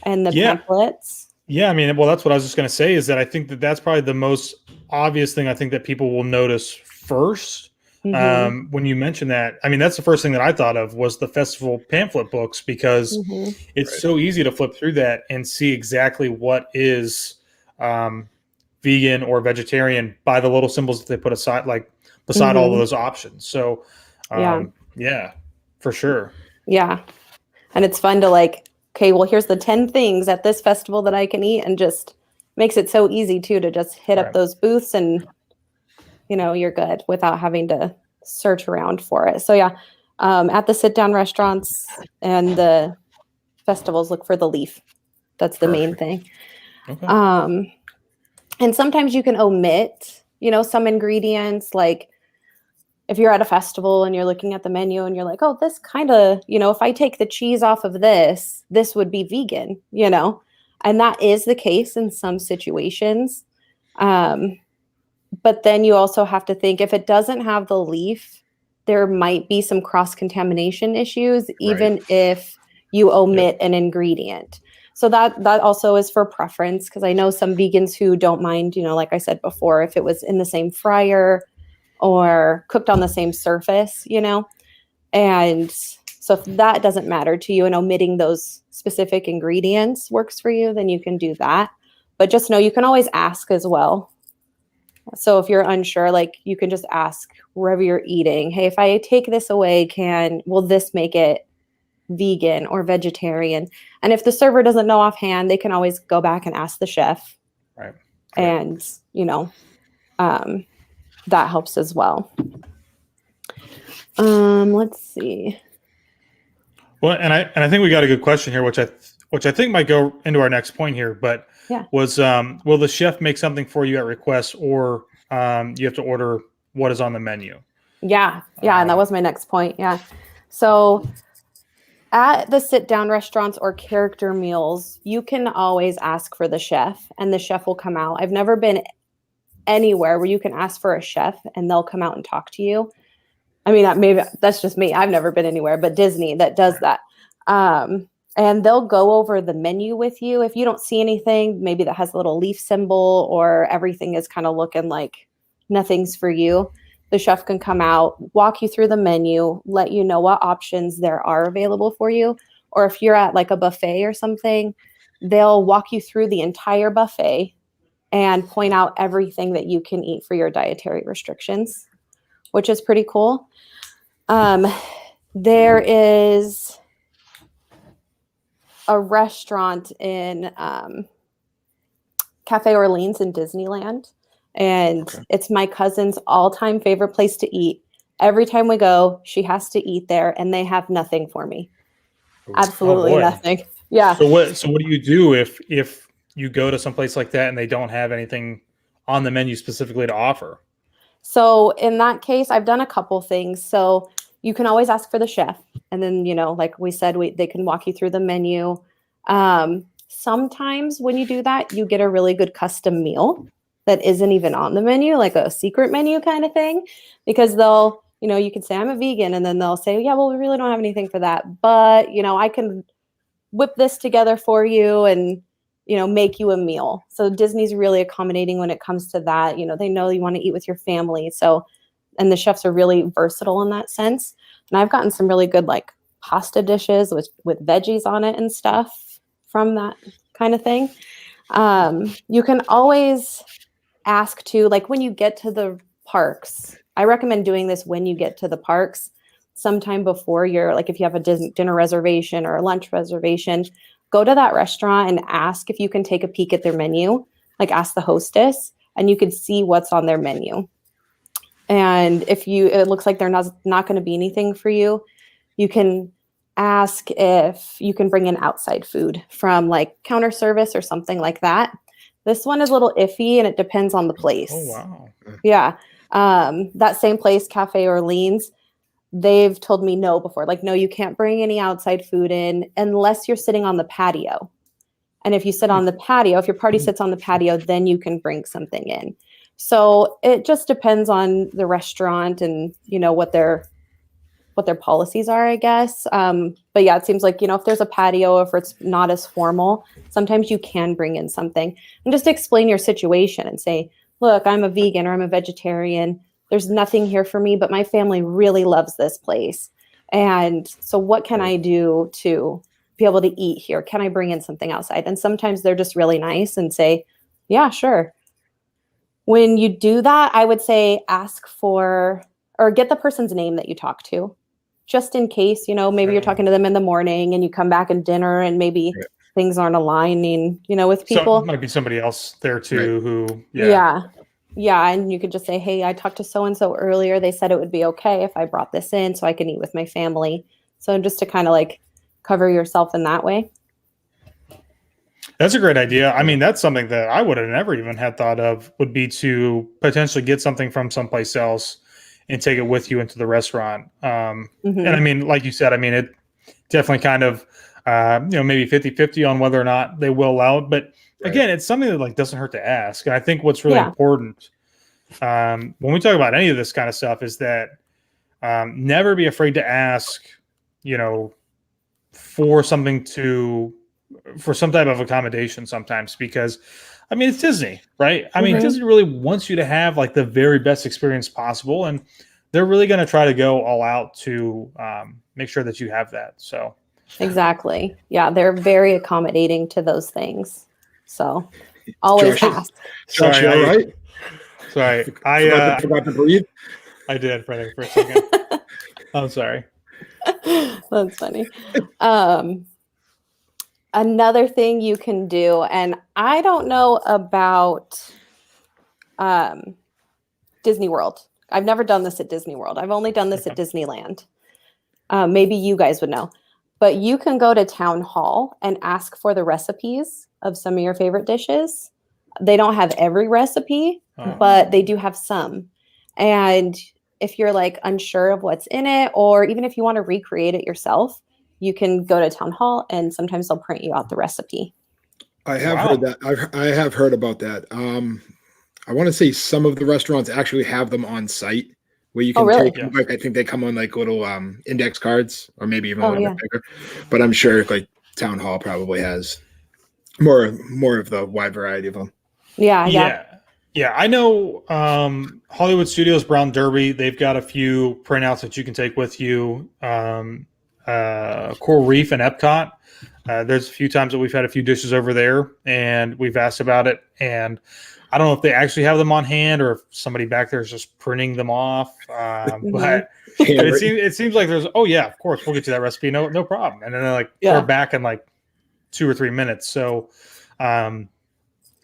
and the pamphlets. Yeah, I mean, well, that's what I was just going to say is that I think that that's probably the most obvious thing I think that people will notice first when you mention that. I mean, that's the first thing that I thought of was the festival pamphlet books because it's so easy to flip through that and see exactly what is vegan or vegetarian by the little symbols that they put aside, like beside all of those options. So, yeah, for sure. Yeah. And it's fun to like, okay, well, here's the 10 things at this festival that I can eat, and just makes it so easy too to just hit up those booths and, you're good without having to search around for it. So yeah, at the sit down restaurants and the festivals, look for the leaf. That's the main thing. Okay. And sometimes you can omit, some ingredients like if you're at a festival and you're looking at the menu and you're like, oh, this kind of, if I take the cheese off of this would be vegan, and that is the case in some situations. But then you also have to think, if it doesn't have the leaf, there might be some cross-contamination issues, even if you omit an ingredient. So that also is for preference, because I know some vegans who don't mind, like I said before, if it was in the same fryer or cooked on the same surface, and so if that doesn't matter to you and omitting those specific ingredients works for you, then you can do that. But just know you can always ask as well. So if you're unsure, like, you can just ask wherever you're eating, hey, if I take this away, will this make it vegan or vegetarian? And if the server doesn't know offhand, they can always go back and ask the chef. Right. And, that helps as well. Let's see. Well, and I think we got a good question here, which I think might go into our next point here, but was will the chef make something for you at request, or you have to order what is on the menu? Yeah, and that was my next point. Yeah. So at the sit-down restaurants or character meals, you can always ask for the chef, and the chef will come out. I've never been anywhere where you can ask for a chef and they'll come out and talk to you. I mean, maybe that's just me. I've never been anywhere but Disney that does that. And they'll go over the menu with you. If you don't see anything, maybe that has a little leaf symbol, or everything is kind of looking like nothing's for you, the chef can come out, walk you through the menu, let you know what options there are available for you. Or if you're at like a buffet or something, they'll walk you through the entire buffet and point out everything that you can eat for your dietary restrictions, which is pretty cool. There is a restaurant in Cafe Orleans in Disneyland, and it's my cousin's all-time favorite place to eat. Every time we go, she has to eat there, and they have nothing for me. Absolutely nothing. Yeah. So what do you do if you go to some place like that and they don't have anything on the menu specifically to offer? So in that case, I've done a couple things. So you can always ask for the chef, and then, like we said, they can walk you through the menu. Sometimes when you do that, you get a really good custom meal that isn't even on the menu, like a secret menu kind of thing, because they'll, you can say, I'm a vegan, and then they'll say, yeah, well, we really don't have anything for that, but, I can whip this together for you and, make you a meal. So Disney's really accommodating when it comes to that. They know you want to eat with your family. So, and the chefs are really versatile in that sense. And I've gotten some really good like pasta dishes with veggies on it and stuff from that kind of thing. You can always ask to, like, when you get to the parks, I recommend doing this when you get to the parks sometime before if you have a dinner reservation or a lunch reservation, go to that restaurant and ask if you can take a peek at their menu, like ask the hostess, and you can see what's on their menu. And if it looks like they're not going to be anything for you, you can ask if you can bring in outside food from like counter service or something like that. This one is a little iffy, and it depends on the place. Oh, wow. Yeah. That same place, Cafe Orleans, they've told me no before. Like, no, you can't bring any outside food in unless you're sitting on the patio. And if you sit on the patio, if your party sits on the patio, then you can bring something in. So it just depends on the restaurant and, what their policies are, I guess. But yeah, it seems like, if there's a patio, if it's not as formal, sometimes you can bring in something and just explain your situation and say, look, I'm a vegan or I'm a vegetarian. There's nothing here for me, but my family really loves this place. And so what can I do to be able to eat here? Can I bring in something outside? And sometimes they're just really nice and say, yeah, sure. When you do that, I would say ask for, or get the person's name that you talk to, just in case, maybe you're talking to them in the morning and you come back at dinner and maybe things aren't aligning, with people. So might be somebody else there too who, Yeah. And you could just say, hey, I talked to so-and-so earlier. They said it would be okay if I brought this in so I can eat with my family. So just to kind of like cover yourself in that way. That's a great idea. I mean, that's something that I would have never even had thought of, would be to potentially get something from someplace else and take it with you into the restaurant. Mhm. And I mean, like you said, I mean, it definitely kind of, maybe 50-50 on whether or not they will allow it. But again, it's something that like doesn't hurt to ask. And I think what's really important when we talk about any of this kind of stuff is that never be afraid to ask, for some type of accommodation sometimes, because I mean, it's Disney, right? I mean, Disney really wants you to have like the very best experience possible, and they're really going to try to go all out to make sure that you have that. So exactly. Yeah, they're very accommodating to those things. So always ask. Josh, you all right? Sorry, I forgot to breathe. I did for a second. I'm sorry. That's funny. Another thing you can do, and I don't know about Disney World. I've never done this at Disney World. I've only done this at Disneyland. Maybe you guys would know. But you can go to Town Hall and ask for the recipes of some of your favorite dishes. They don't have every recipe, but they do have some. And if you're like unsure of what's in it, or even if you want to recreate it yourself, you can go to Town Hall and sometimes they'll print you out the recipe. I have heard that. I have heard about that. I want to say some of the restaurants actually have them on site where you can take them. Like I think they come on like little index cards, or maybe even a little bit bigger. But I'm sure like Town Hall probably has more of the wide variety of them. Yeah. I know Hollywood Studios, Brown Derby, they've got a few printouts that you can take with you. Coral Reef and Epcot. There's a few times that we've had a few dishes over there and we've asked about it. And I don't know if they actually have them on hand or if somebody back there is just printing them off. But it seems like there's, of course, we'll get you that recipe. No problem. And then they're back in like 2 or 3 minutes. So I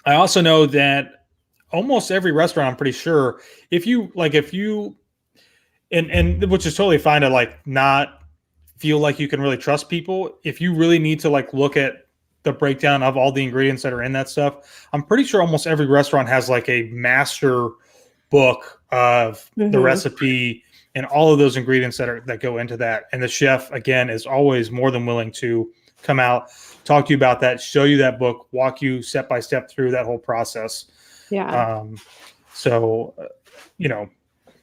also know that almost every restaurant, I'm pretty sure, if you and which is totally fine to like not feel like you can really trust people. If you really need to like look at the breakdown of all the ingredients that are in that stuff, I'm pretty sure almost every restaurant has like a master book of the recipe and all of those ingredients that go into that. And the chef, again, is always more than willing to come out, talk to you about that, show you that book, walk you step by step through that whole process. Yeah.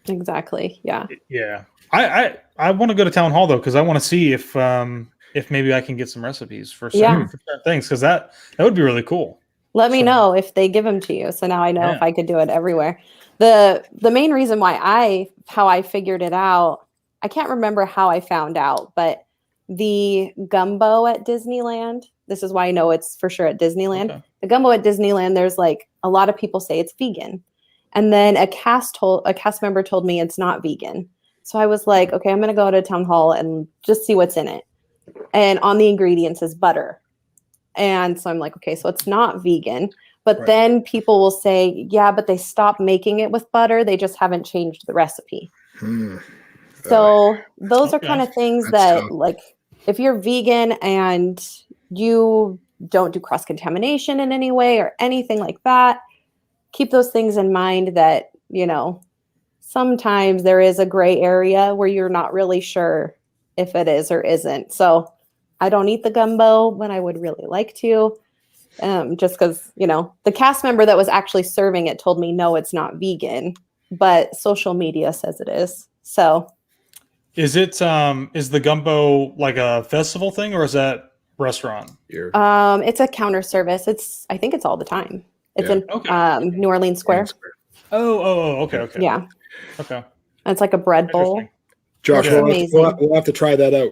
Exactly. Yeah. Yeah. I want to go to Town Hall though, because I want to see if maybe I can get some recipes for certain things, because that would be really cool. Let me know if they give them to you. So now I know if I could do it everywhere. The main reason how I figured it out, I can't remember how I found out, but the gumbo at Disneyland, this is why I know it's for sure at Disneyland. Okay. The gumbo at Disneyland, there's like a lot of people say it's vegan. And then a cast member told me it's not vegan. So I was like, okay, I'm going to go to Town Hall and just see what's in it. And on the ingredients is butter. And so I'm like, okay, so it's not vegan. But then people will say, yeah, but they stopped making it with butter. They just haven't changed the recipe. So those are kind of things that tough. Like, if you're vegan and you don't do cross-contamination in any way or anything like that, keep those things in mind that, sometimes there is a gray area where you're not really sure if it is or isn't. So I don't eat the gumbo when I would really like to, just because, the cast member that was actually serving it told me, no, it's not vegan, but social media says it is. So is the gumbo like a festival thing, or is that restaurant here? It's a counter service. I think it's all the time. It's in New Orleans Square. Oh, okay. Yeah. Okay. It's like a bread bowl. Josh, we'll have to try that out.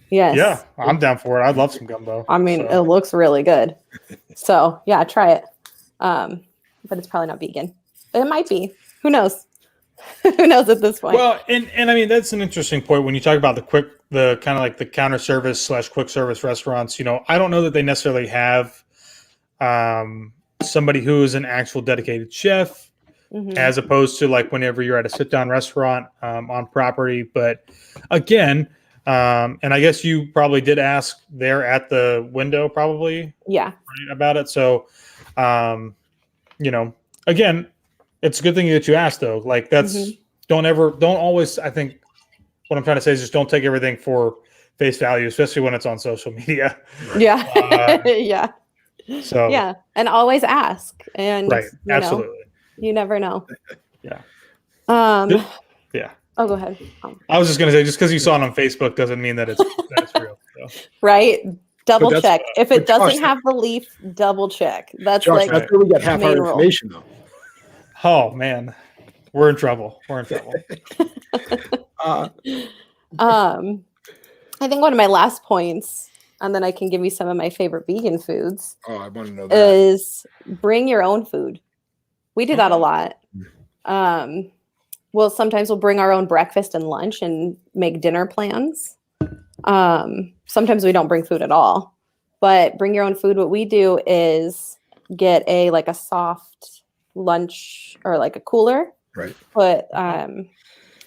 Yes. Yeah, I'm down for it. I'd love some gumbo. I mean, it looks really good. So yeah, try it. But it's probably not vegan. But it might be. Who knows? Who knows at this point? Well, and I mean, that's an interesting point when you talk about the kind of like the counter service / quick service restaurants. I don't know that they necessarily have somebody who is an actual dedicated chef, as opposed to like whenever you're at a sit down restaurant on property. But again, and I guess you probably did ask there at the window, probably, right, about it. So, again, it's a good thing that you asked though. Like that's don't always. I think what I'm trying to say is just don't take everything for face value, especially when it's on social media. Yeah. Yeah. So yeah, and always ask. And right, you absolutely. know, you never know. Yeah. Yeah. Oh, go ahead. I was just gonna say, just because you saw it on Facebook doesn't mean that it's real. So. Right. Double check. If it doesn't Josh, have the leaf, double check. That's Josh, like that's where we get half our main rule. information, though. Oh man, we're in trouble. We're in trouble. I think one of my last points, and then I can give you some of my favorite vegan foods. Oh, I want to know that. Is bring your own food. We do that a lot. Well, sometimes we'll bring our own breakfast and lunch and make dinner plans. Sometimes we don't bring food at all, but bring your own food. What we do is get a soft lunch or like a cooler. Right. Put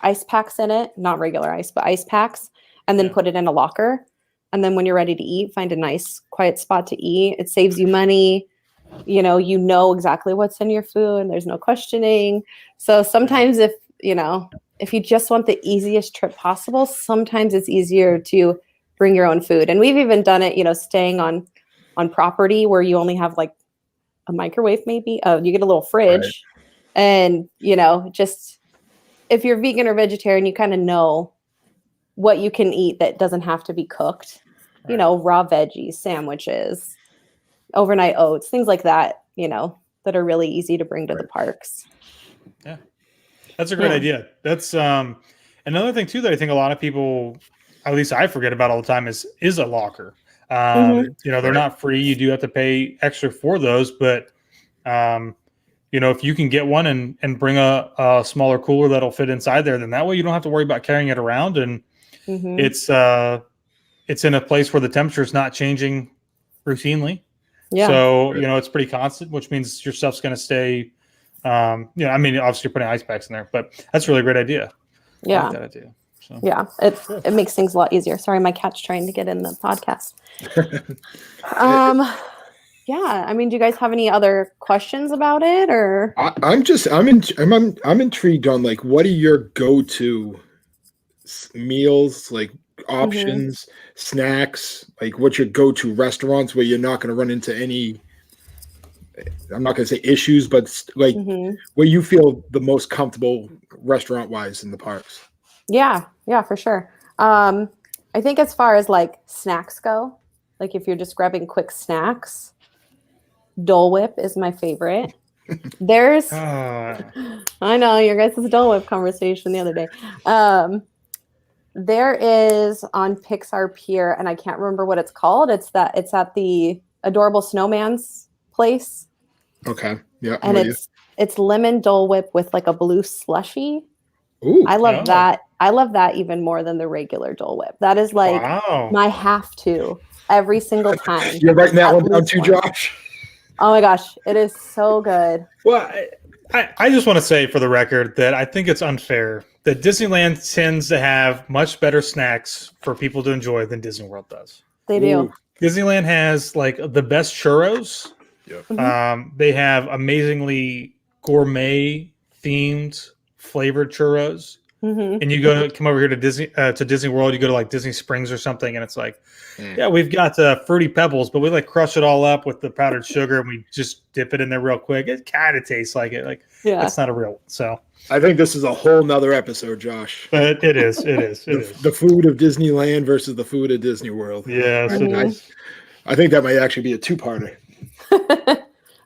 ice packs in it, not regular ice, but ice packs, and then put it in a locker. And then when you're ready to eat, find a nice quiet spot to eat. It saves you money. You know exactly what's in your food. There's no questioning. So sometimes if you just want the easiest trip possible, sometimes it's easier to bring your own food. And we've even done it, staying on property where you only have like a microwave, maybe. You get a little fridge. Right. And, just if you're vegan or vegetarian, you kind of know what you can eat that doesn't have to be cooked. Right. Raw veggies, sandwiches, overnight oats, things like that, that are really easy to bring to the parks. Yeah. That's a great idea. That's another thing too that I think a lot of people, at least I forget about all the time, is a locker. They're not free. You do have to pay extra for those, but if you can get one and bring a smaller cooler that'll fit inside there, then that way you don't have to worry about carrying it around, and it's in a place where the temperature is not changing routinely. Yeah. So it's pretty constant, which means your stuff's going to stay. Obviously you're putting ice packs in there, but that's a really great idea. Yeah. I like that idea. So. Yeah. It makes things a lot easier. Sorry, my cat's trying to get in the podcast. Yeah. Do you guys have any other questions about it, or? I'm intrigued on like, what are your go-to meals, like options, snacks, like what's your go-to restaurants where you're not going to run into any, I'm not going to say issues, but like where you feel the most comfortable restaurant wise in the parks? Yeah, for sure. I think as far as like snacks go, like if you're just grabbing quick snacks, Dole Whip is my favorite. There's, I know your guys' Dole Whip conversation the other day. There is on Pixar Pier, and I can't remember what it's called. It's at the Adorable Snowman's place. Okay. Yeah. And it's lemon Dole Whip with like a blue slushie. Ooh, I love that. I love that even more than the regular Dole Whip. That is like my have to every single time. You're writing that one down too, Josh? Oh my gosh, it is so good. Well, I just want to say for the record that I think it's unfair that Disneyland tends to have much better snacks for people to enjoy than Disney World does. They do. Ooh. Disneyland has like the best churros. Yep. They have amazingly gourmet themed flavored churros. And you come over here to Disney World, you go to like Disney Springs or something, and it's like, yeah, we've got Fruity Pebbles, but we like crush it all up with the powdered sugar and we just dip it in there real quick. It kind of tastes like it. Like, that's not a real one. So I think this is a whole nother episode, Josh. But it is. The food of Disneyland versus the food of Disney World. Yes, it is. I think that might actually be a two-parter.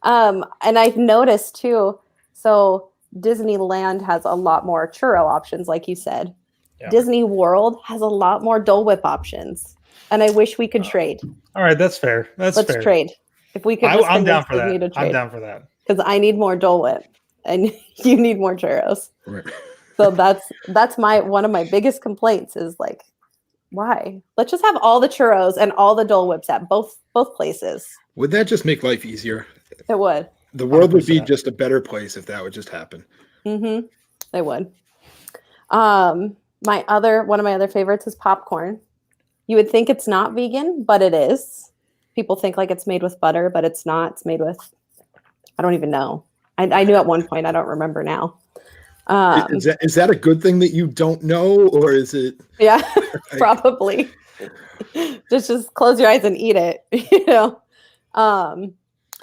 And I've noticed too, so Disneyland has a lot more churro options, like you said. Yeah. Disney World has a lot more Dole Whip options. And I wish we could trade. All right, that's fair. Let's trade. If we could, I'm down for that. I'm down for that. Because I need more Dole Whip, and you need more churros. Right. So that's one of my biggest complaints is like, why? Let's just have all the churros and all the Dole Whips at both places. Would that just make life easier? It would. The world 100%. Would be just a better place if that would just happen. It would. One of my other favorites is popcorn. You would think it's not vegan, but it is. People think like it's made with butter, but it's not. It's made with, I don't even know. I knew at one point. I don't remember now. Is that a good thing that you don't know, or is it? Yeah, probably. just close your eyes and eat it,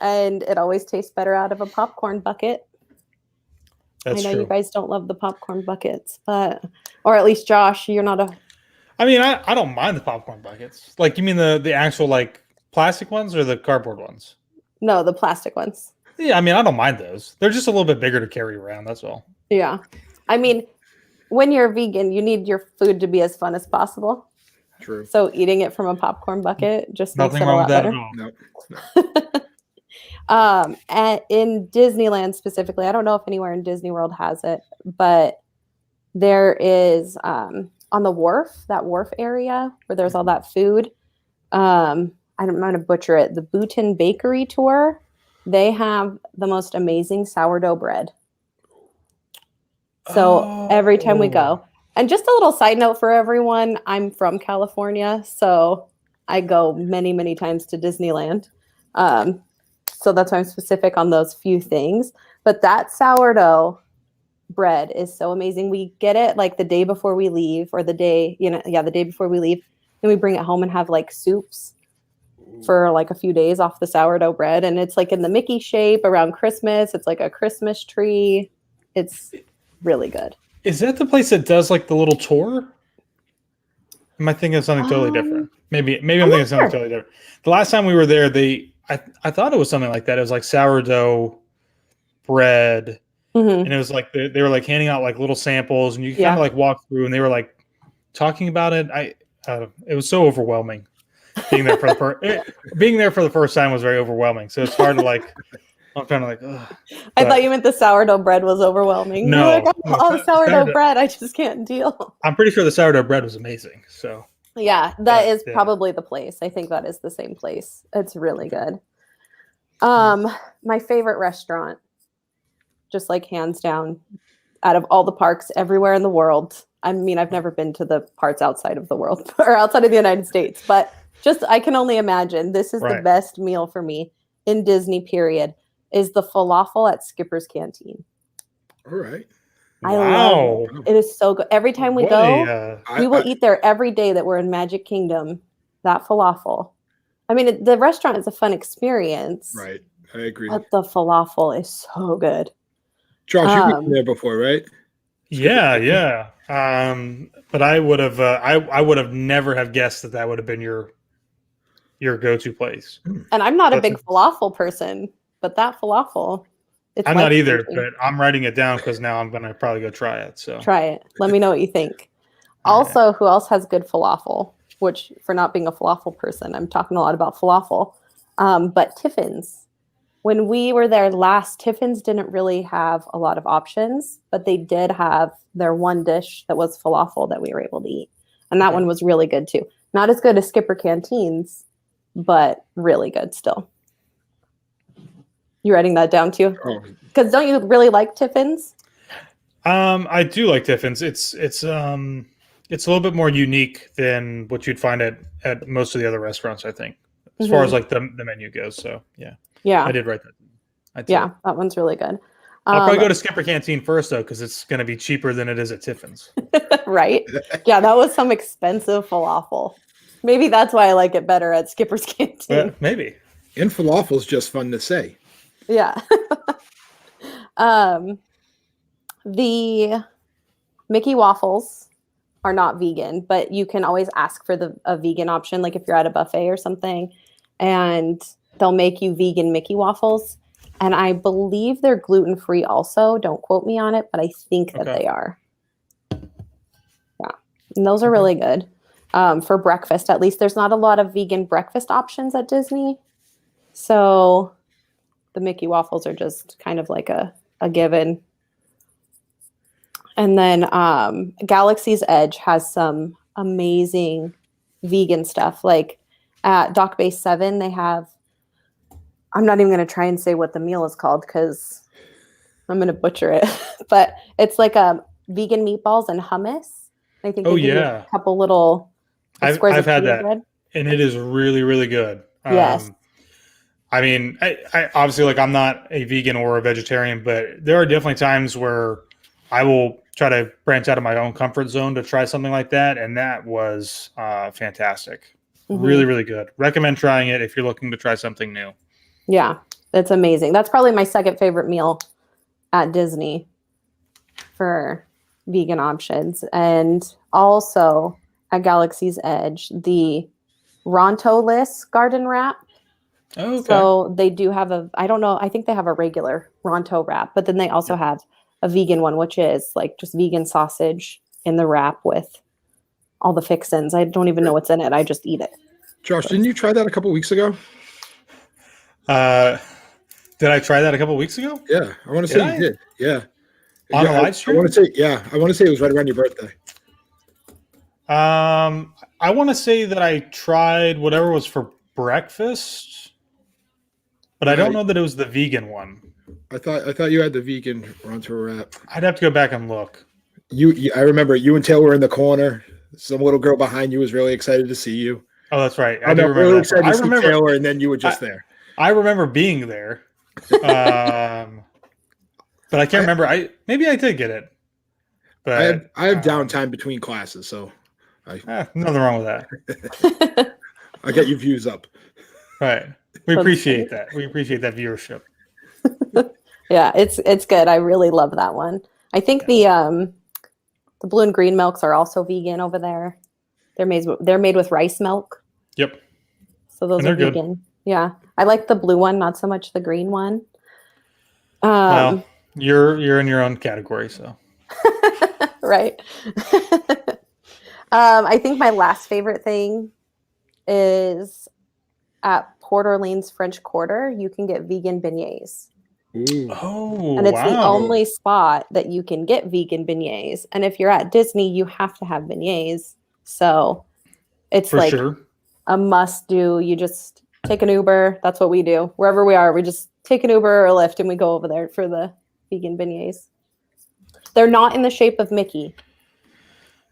and it always tastes better out of a popcorn bucket. That's I know true. you guys don't love the popcorn buckets, or at least Josh, you're not a. I mean, I don't mind the popcorn buckets. Like, you mean the actual like plastic ones or the cardboard ones? No, the plastic ones. Yeah, I mean, I don't mind those. They're just a little bit bigger to carry around. That's all. Yeah. I mean, when you're vegan, you need your food to be as fun as possible. True. So eating it from a popcorn bucket just Nothing makes it a wrong lot with that better. at all. In Disneyland specifically, I don't know if anywhere in Disney World has it, but there is on the wharf, that wharf area where there's all that food. I'm going to butcher it. The Bhutan Bakery Tour. They have the most amazing sourdough bread. So every time we go, and just a little side note for everyone, I'm from California, so I go many, many times to Disneyland. So that's why I'm specific on those few things. But that sourdough bread is so amazing. We get it like the day before we leave, or the day before we leave. Then we bring it home and have like soups for like a few days off the sourdough bread. And it's like in the Mickey shape around Christmas. It's like a Christmas tree. It's really good. Is that the place that does like the little tour? Am I thinking of something totally different? Maybe I'm thinking of something totally different. The last time we were there, I thought it was something like that. It was like sourdough bread, and it was like they were like handing out like little samples, and you kind of like walk through, and they were like talking about it. It was so overwhelming. Being there for the first time was very overwhelming. So it's hard to like. I'm trying to like. Ugh. I thought you meant the sourdough bread was overwhelming. No, like, sourdough bread. I just can't deal. I'm pretty sure the sourdough bread was amazing. So yeah, that is probably the place. I think that is the same place. It's really good. My favorite restaurant, just like hands down, out of all the parks everywhere in the world. I mean, I've never been to the parts outside of the world or outside of the United States, but just I can only imagine this is the best meal for me in Disney, period, is the falafel at Skipper's Canteen. All right. I love it. It is so good. Every time we go, we will eat there every day that we're in Magic Kingdom, that falafel. I mean, the restaurant is a fun experience. Right. I agree. But the falafel is so good. Josh, you've been there before, right? Yeah. But I would have I would have never have guessed that would have been your go-to place. And I'm not a big falafel person, but that falafel, I'm not either, but I'm writing it down because now I'm going to probably go try it. So try it. Let me know what you think. Also, who else has good falafel? Which, for not being a falafel person, I'm talking a lot about falafel. But Tiffin's. When we were there last, Tiffin's didn't really have a lot of options, but they did have their one dish that was falafel that we were able to eat. And that one was really good too. Not as good as Skipper Canteen's, but really good still. You writing that down too? Because don't you really like Tiffin's? I do like Tiffin's. It's a little bit more unique than what you'd find at most of the other restaurants, I think, as far as like the menu goes. So yeah, I did write that. That one's really good. I'll probably go to Skipper Canteen first though, because it's going to be cheaper than it is at Tiffin's. Right? Yeah, that was some expensive falafel. Maybe that's why I like it better at Skipper's Canteen. Maybe. And falafel's just fun to say. Yeah. The Mickey waffles are not vegan, but you can always ask for a vegan option, like if you're at a buffet or something, and they'll make you vegan Mickey waffles. And I believe they're gluten-free also. Don't quote me on it, but I think that they are. Yeah. And those are really good. For breakfast, at least. There's not a lot of vegan breakfast options at Disney. So the Mickey waffles are just kind of like a given. And then Galaxy's Edge has some amazing vegan stuff. Like at Dock Bay 7, they have, I'm not even going to try and say what the meal is called because I'm going to butcher it. But it's like a vegan meatballs and hummus. I think they give you a couple little squares I've had that. Bread. And it is really, really good. Yes. I mean, I obviously, like, I'm not a vegan or a vegetarian, but there are definitely times where I will try to branch out of my own comfort zone to try something like that. And that was fantastic. Really, really good. Recommend trying it if you're looking to try something new. Yeah, it's amazing. That's probably my second favorite meal at Disney for vegan options. And also at Galaxy's Edge, the Ronto-less garden wrap. Oh, okay. So they do have I don't know, I think they have a regular Ronto wrap, but then they also have a vegan one, which is like just vegan sausage in the wrap with all the fixins. I don't even know what's in it. I just eat it. Josh, didn't you try that a couple weeks ago? Did I try that a couple weeks ago? Yeah, I want to say you did. Yeah. On a live stream? I want to say it was right around your birthday. I want to say that I tried whatever was for breakfast, but I don't know that it was the vegan one. I thought you had the vegan Ronto wrap. I'd have to go back and look. I remember you and Taylor were in the corner. Some little girl behind you was really excited to see you. Oh, that's right. I do remember really excited to see Taylor, and then you were just there. I remember being there, but I can't remember. Maybe I did get it. But I have downtime between classes, so nothing wrong with that. I get your views up. Right. We appreciate that. We appreciate that viewership. Yeah, it's good. I really love that one. I think the blue and green milks are also vegan over there. They're made with rice milk. Yep. So those are vegan. Good. Yeah. I like the blue one, not so much the green one. Well, you're in your own category, so. Right. I think my last favorite thing is at Port Orleans French Quarter, you can get vegan beignets. Ooh. Oh, and it's the only spot that you can get vegan beignets. And if you're at Disney, you have to have beignets. So it's for sure a must do. You just take an Uber. That's what we do. Wherever we are, we just take an Uber or a Lyft and we go over there for the vegan beignets. They're not in the shape of Mickey.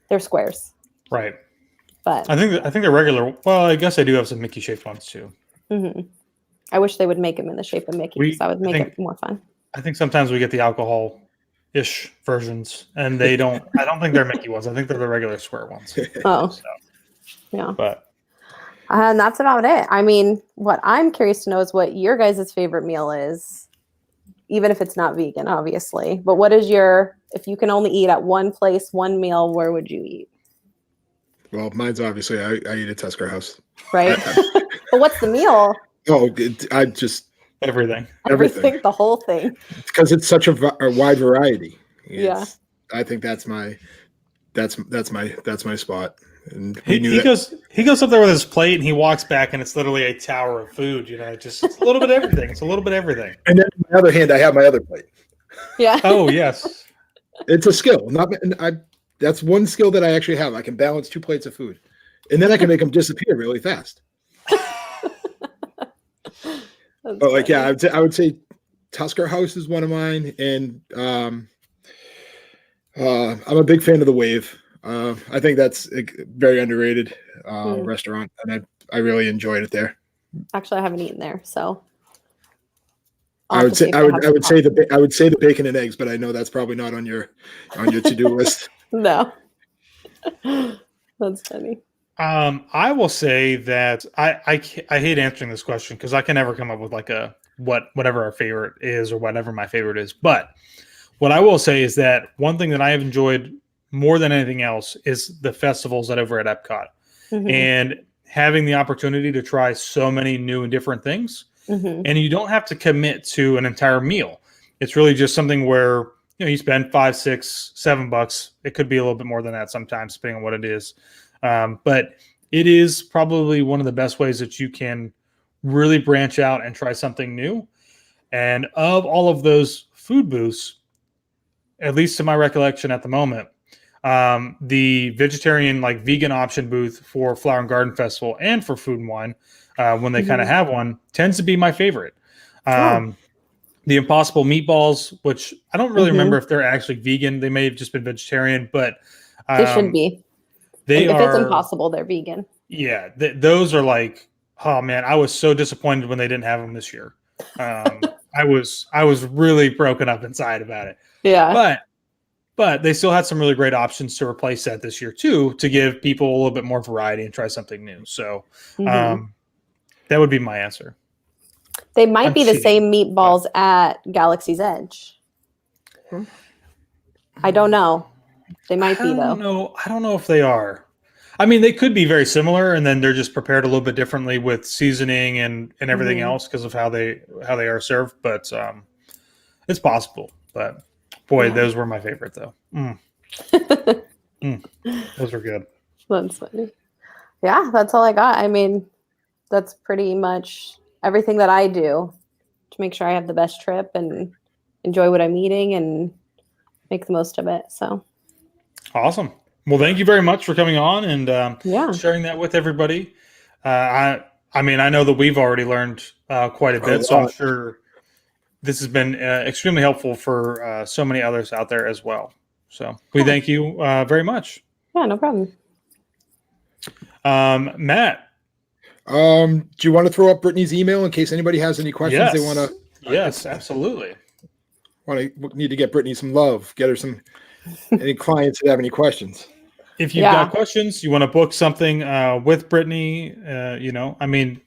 They're squares. Right. But I think they're regular. Well, I guess I do have some Mickey shaped ones too. Mm-hmm. I wish they would make them in the shape of Mickey because that would make it more fun. I think sometimes we get the alcohol-ish versions, and they don't. I don't think they're Mickey ones. I think they're the regular square ones. Oh, so, yeah. But and that's about it. I mean, what I'm curious to know is what your guys' favorite meal is, even if it's not vegan, obviously. But what is if you can only eat at one place, one meal, where would you eat? Well, mine's obviously I eat at Tusker House. Right. But what's the meal? Oh, I just everything, the whole thing. Because it's such a wide variety. Yeah, I think that's my spot. And he goes up there with his plate and he walks back and it's literally a tower of food. Just it's a little bit of everything. It's a little bit of everything. And then on the other hand, I have my other plate. Yeah. Oh yes. It's a skill. That's one skill that I actually have. I can balance 2 plates of food, and then I can make them disappear really fast. But like, yeah, I would say Tusker House is one of mine, and I'm a big fan of the Wave. I think that's a very underrated restaurant, and I really enjoyed it there. Actually, I haven't eaten there, so I would say the bacon and eggs, but I know that's probably not on your to-do list. No, that's funny. I will say that I hate answering this question because I can never come up with like whatever our favorite is or whatever my favorite is. But what I will say is that one thing that I have enjoyed more than anything else is the festivals that over at Epcot and having the opportunity to try so many new and different things. And you don't have to commit to an entire meal. It's really just something where you spend $5, $6, $7. It could be a little bit more than that sometimes, depending on what it is. But it is probably one of the best ways that you can really branch out and try something new. And of all of those food booths, at least to my recollection at the moment, the vegetarian, like vegan option booth for Flower and Garden Festival and for Food and Wine, when they kind of have one, tends to be my favorite. The Impossible Meatballs, which I don't really remember if they're actually vegan. They may have just been vegetarian, but they should be. If it's Impossible, they're vegan. Yeah, those are like, oh man, I was so disappointed when they didn't have them this year. I was really broken up inside about it. Yeah. But they still had some really great options to replace that this year too, to give people a little bit more variety and try something new. So that would be my answer. They might I'm be the cheating, same meatballs at Galaxy's Edge. I don't know. They might be though. I don't know if they are. I mean, they could be very similar, and then they're just prepared a little bit differently with seasoning and everything else because of how they are served. But it's possible. But boy, those were my favorite though. Those were good. That's funny. Yeah, that's all I got. I mean, that's pretty much everything that I do to make sure I have the best trip and enjoy what I'm eating and make the most of it. So awesome. Well, thank you very much for coming on and sharing that with everybody. I mean, I know that we've already learned quite a bit, so I'm sure this has been extremely helpful for so many others out there as well. So we thank you very much. Yeah, no problem. Matt. Do you want to throw up Brittany's email in case anybody has any questions they want to? Yes, absolutely. Need to get Brittany some love. Get her any clients that have any questions. If you've got questions, you want to book something with Brittany, I mean,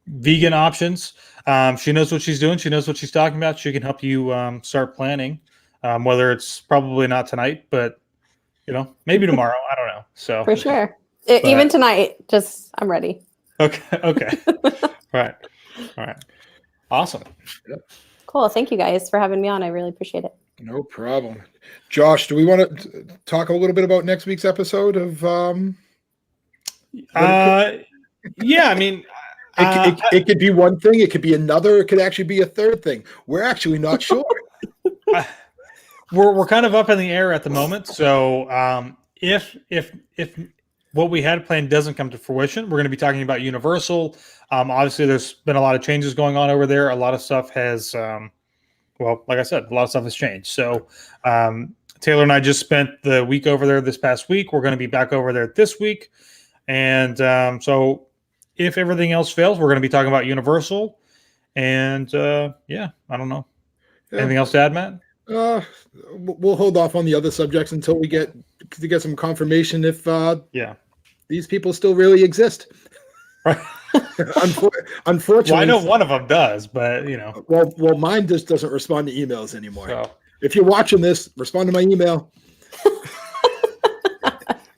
vegan options. She knows what she's doing. She knows what she's talking about. She can help you start planning, whether it's probably not tonight, but maybe tomorrow. I don't know. So for sure. Even tonight, I'm ready. Okay. All right. Awesome. Cool. Thank you guys for having me on. I really appreciate it. No problem. Josh, do we want to talk a little bit about next week's episode of yeah, I mean, it could be one thing, it could be another, it could actually be a third thing. We're actually not sure. We're kind of up in the air at the moment. So if what we had planned doesn't come to fruition, we're going to be talking about Universal. Obviously, there's been a lot of changes going on over there. A lot of stuff has, like I said, a lot of stuff has changed. So Taylor and I just spent the week over there this past week. We're going to be back over there this week. And so if everything else fails, we're going to be talking about Universal. And I don't know. Yeah. Anything else to add, Matt? We'll hold off on the other subjects until we get some confirmation if these people still really exist. Right. Unfortunately, well, I know one of them does, but well, mine just doesn't respond to emails anymore. So. If you're watching this, respond to my email.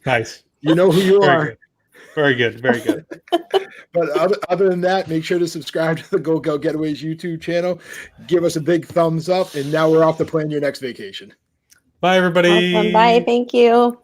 Nice. You know who you are. Good. Very good. Very good. But other than that, make sure to subscribe to the Go Getaways YouTube channel. Give us a big thumbs up, and now we're off to plan your next vacation. Bye, everybody. Awesome. Bye. Thank you.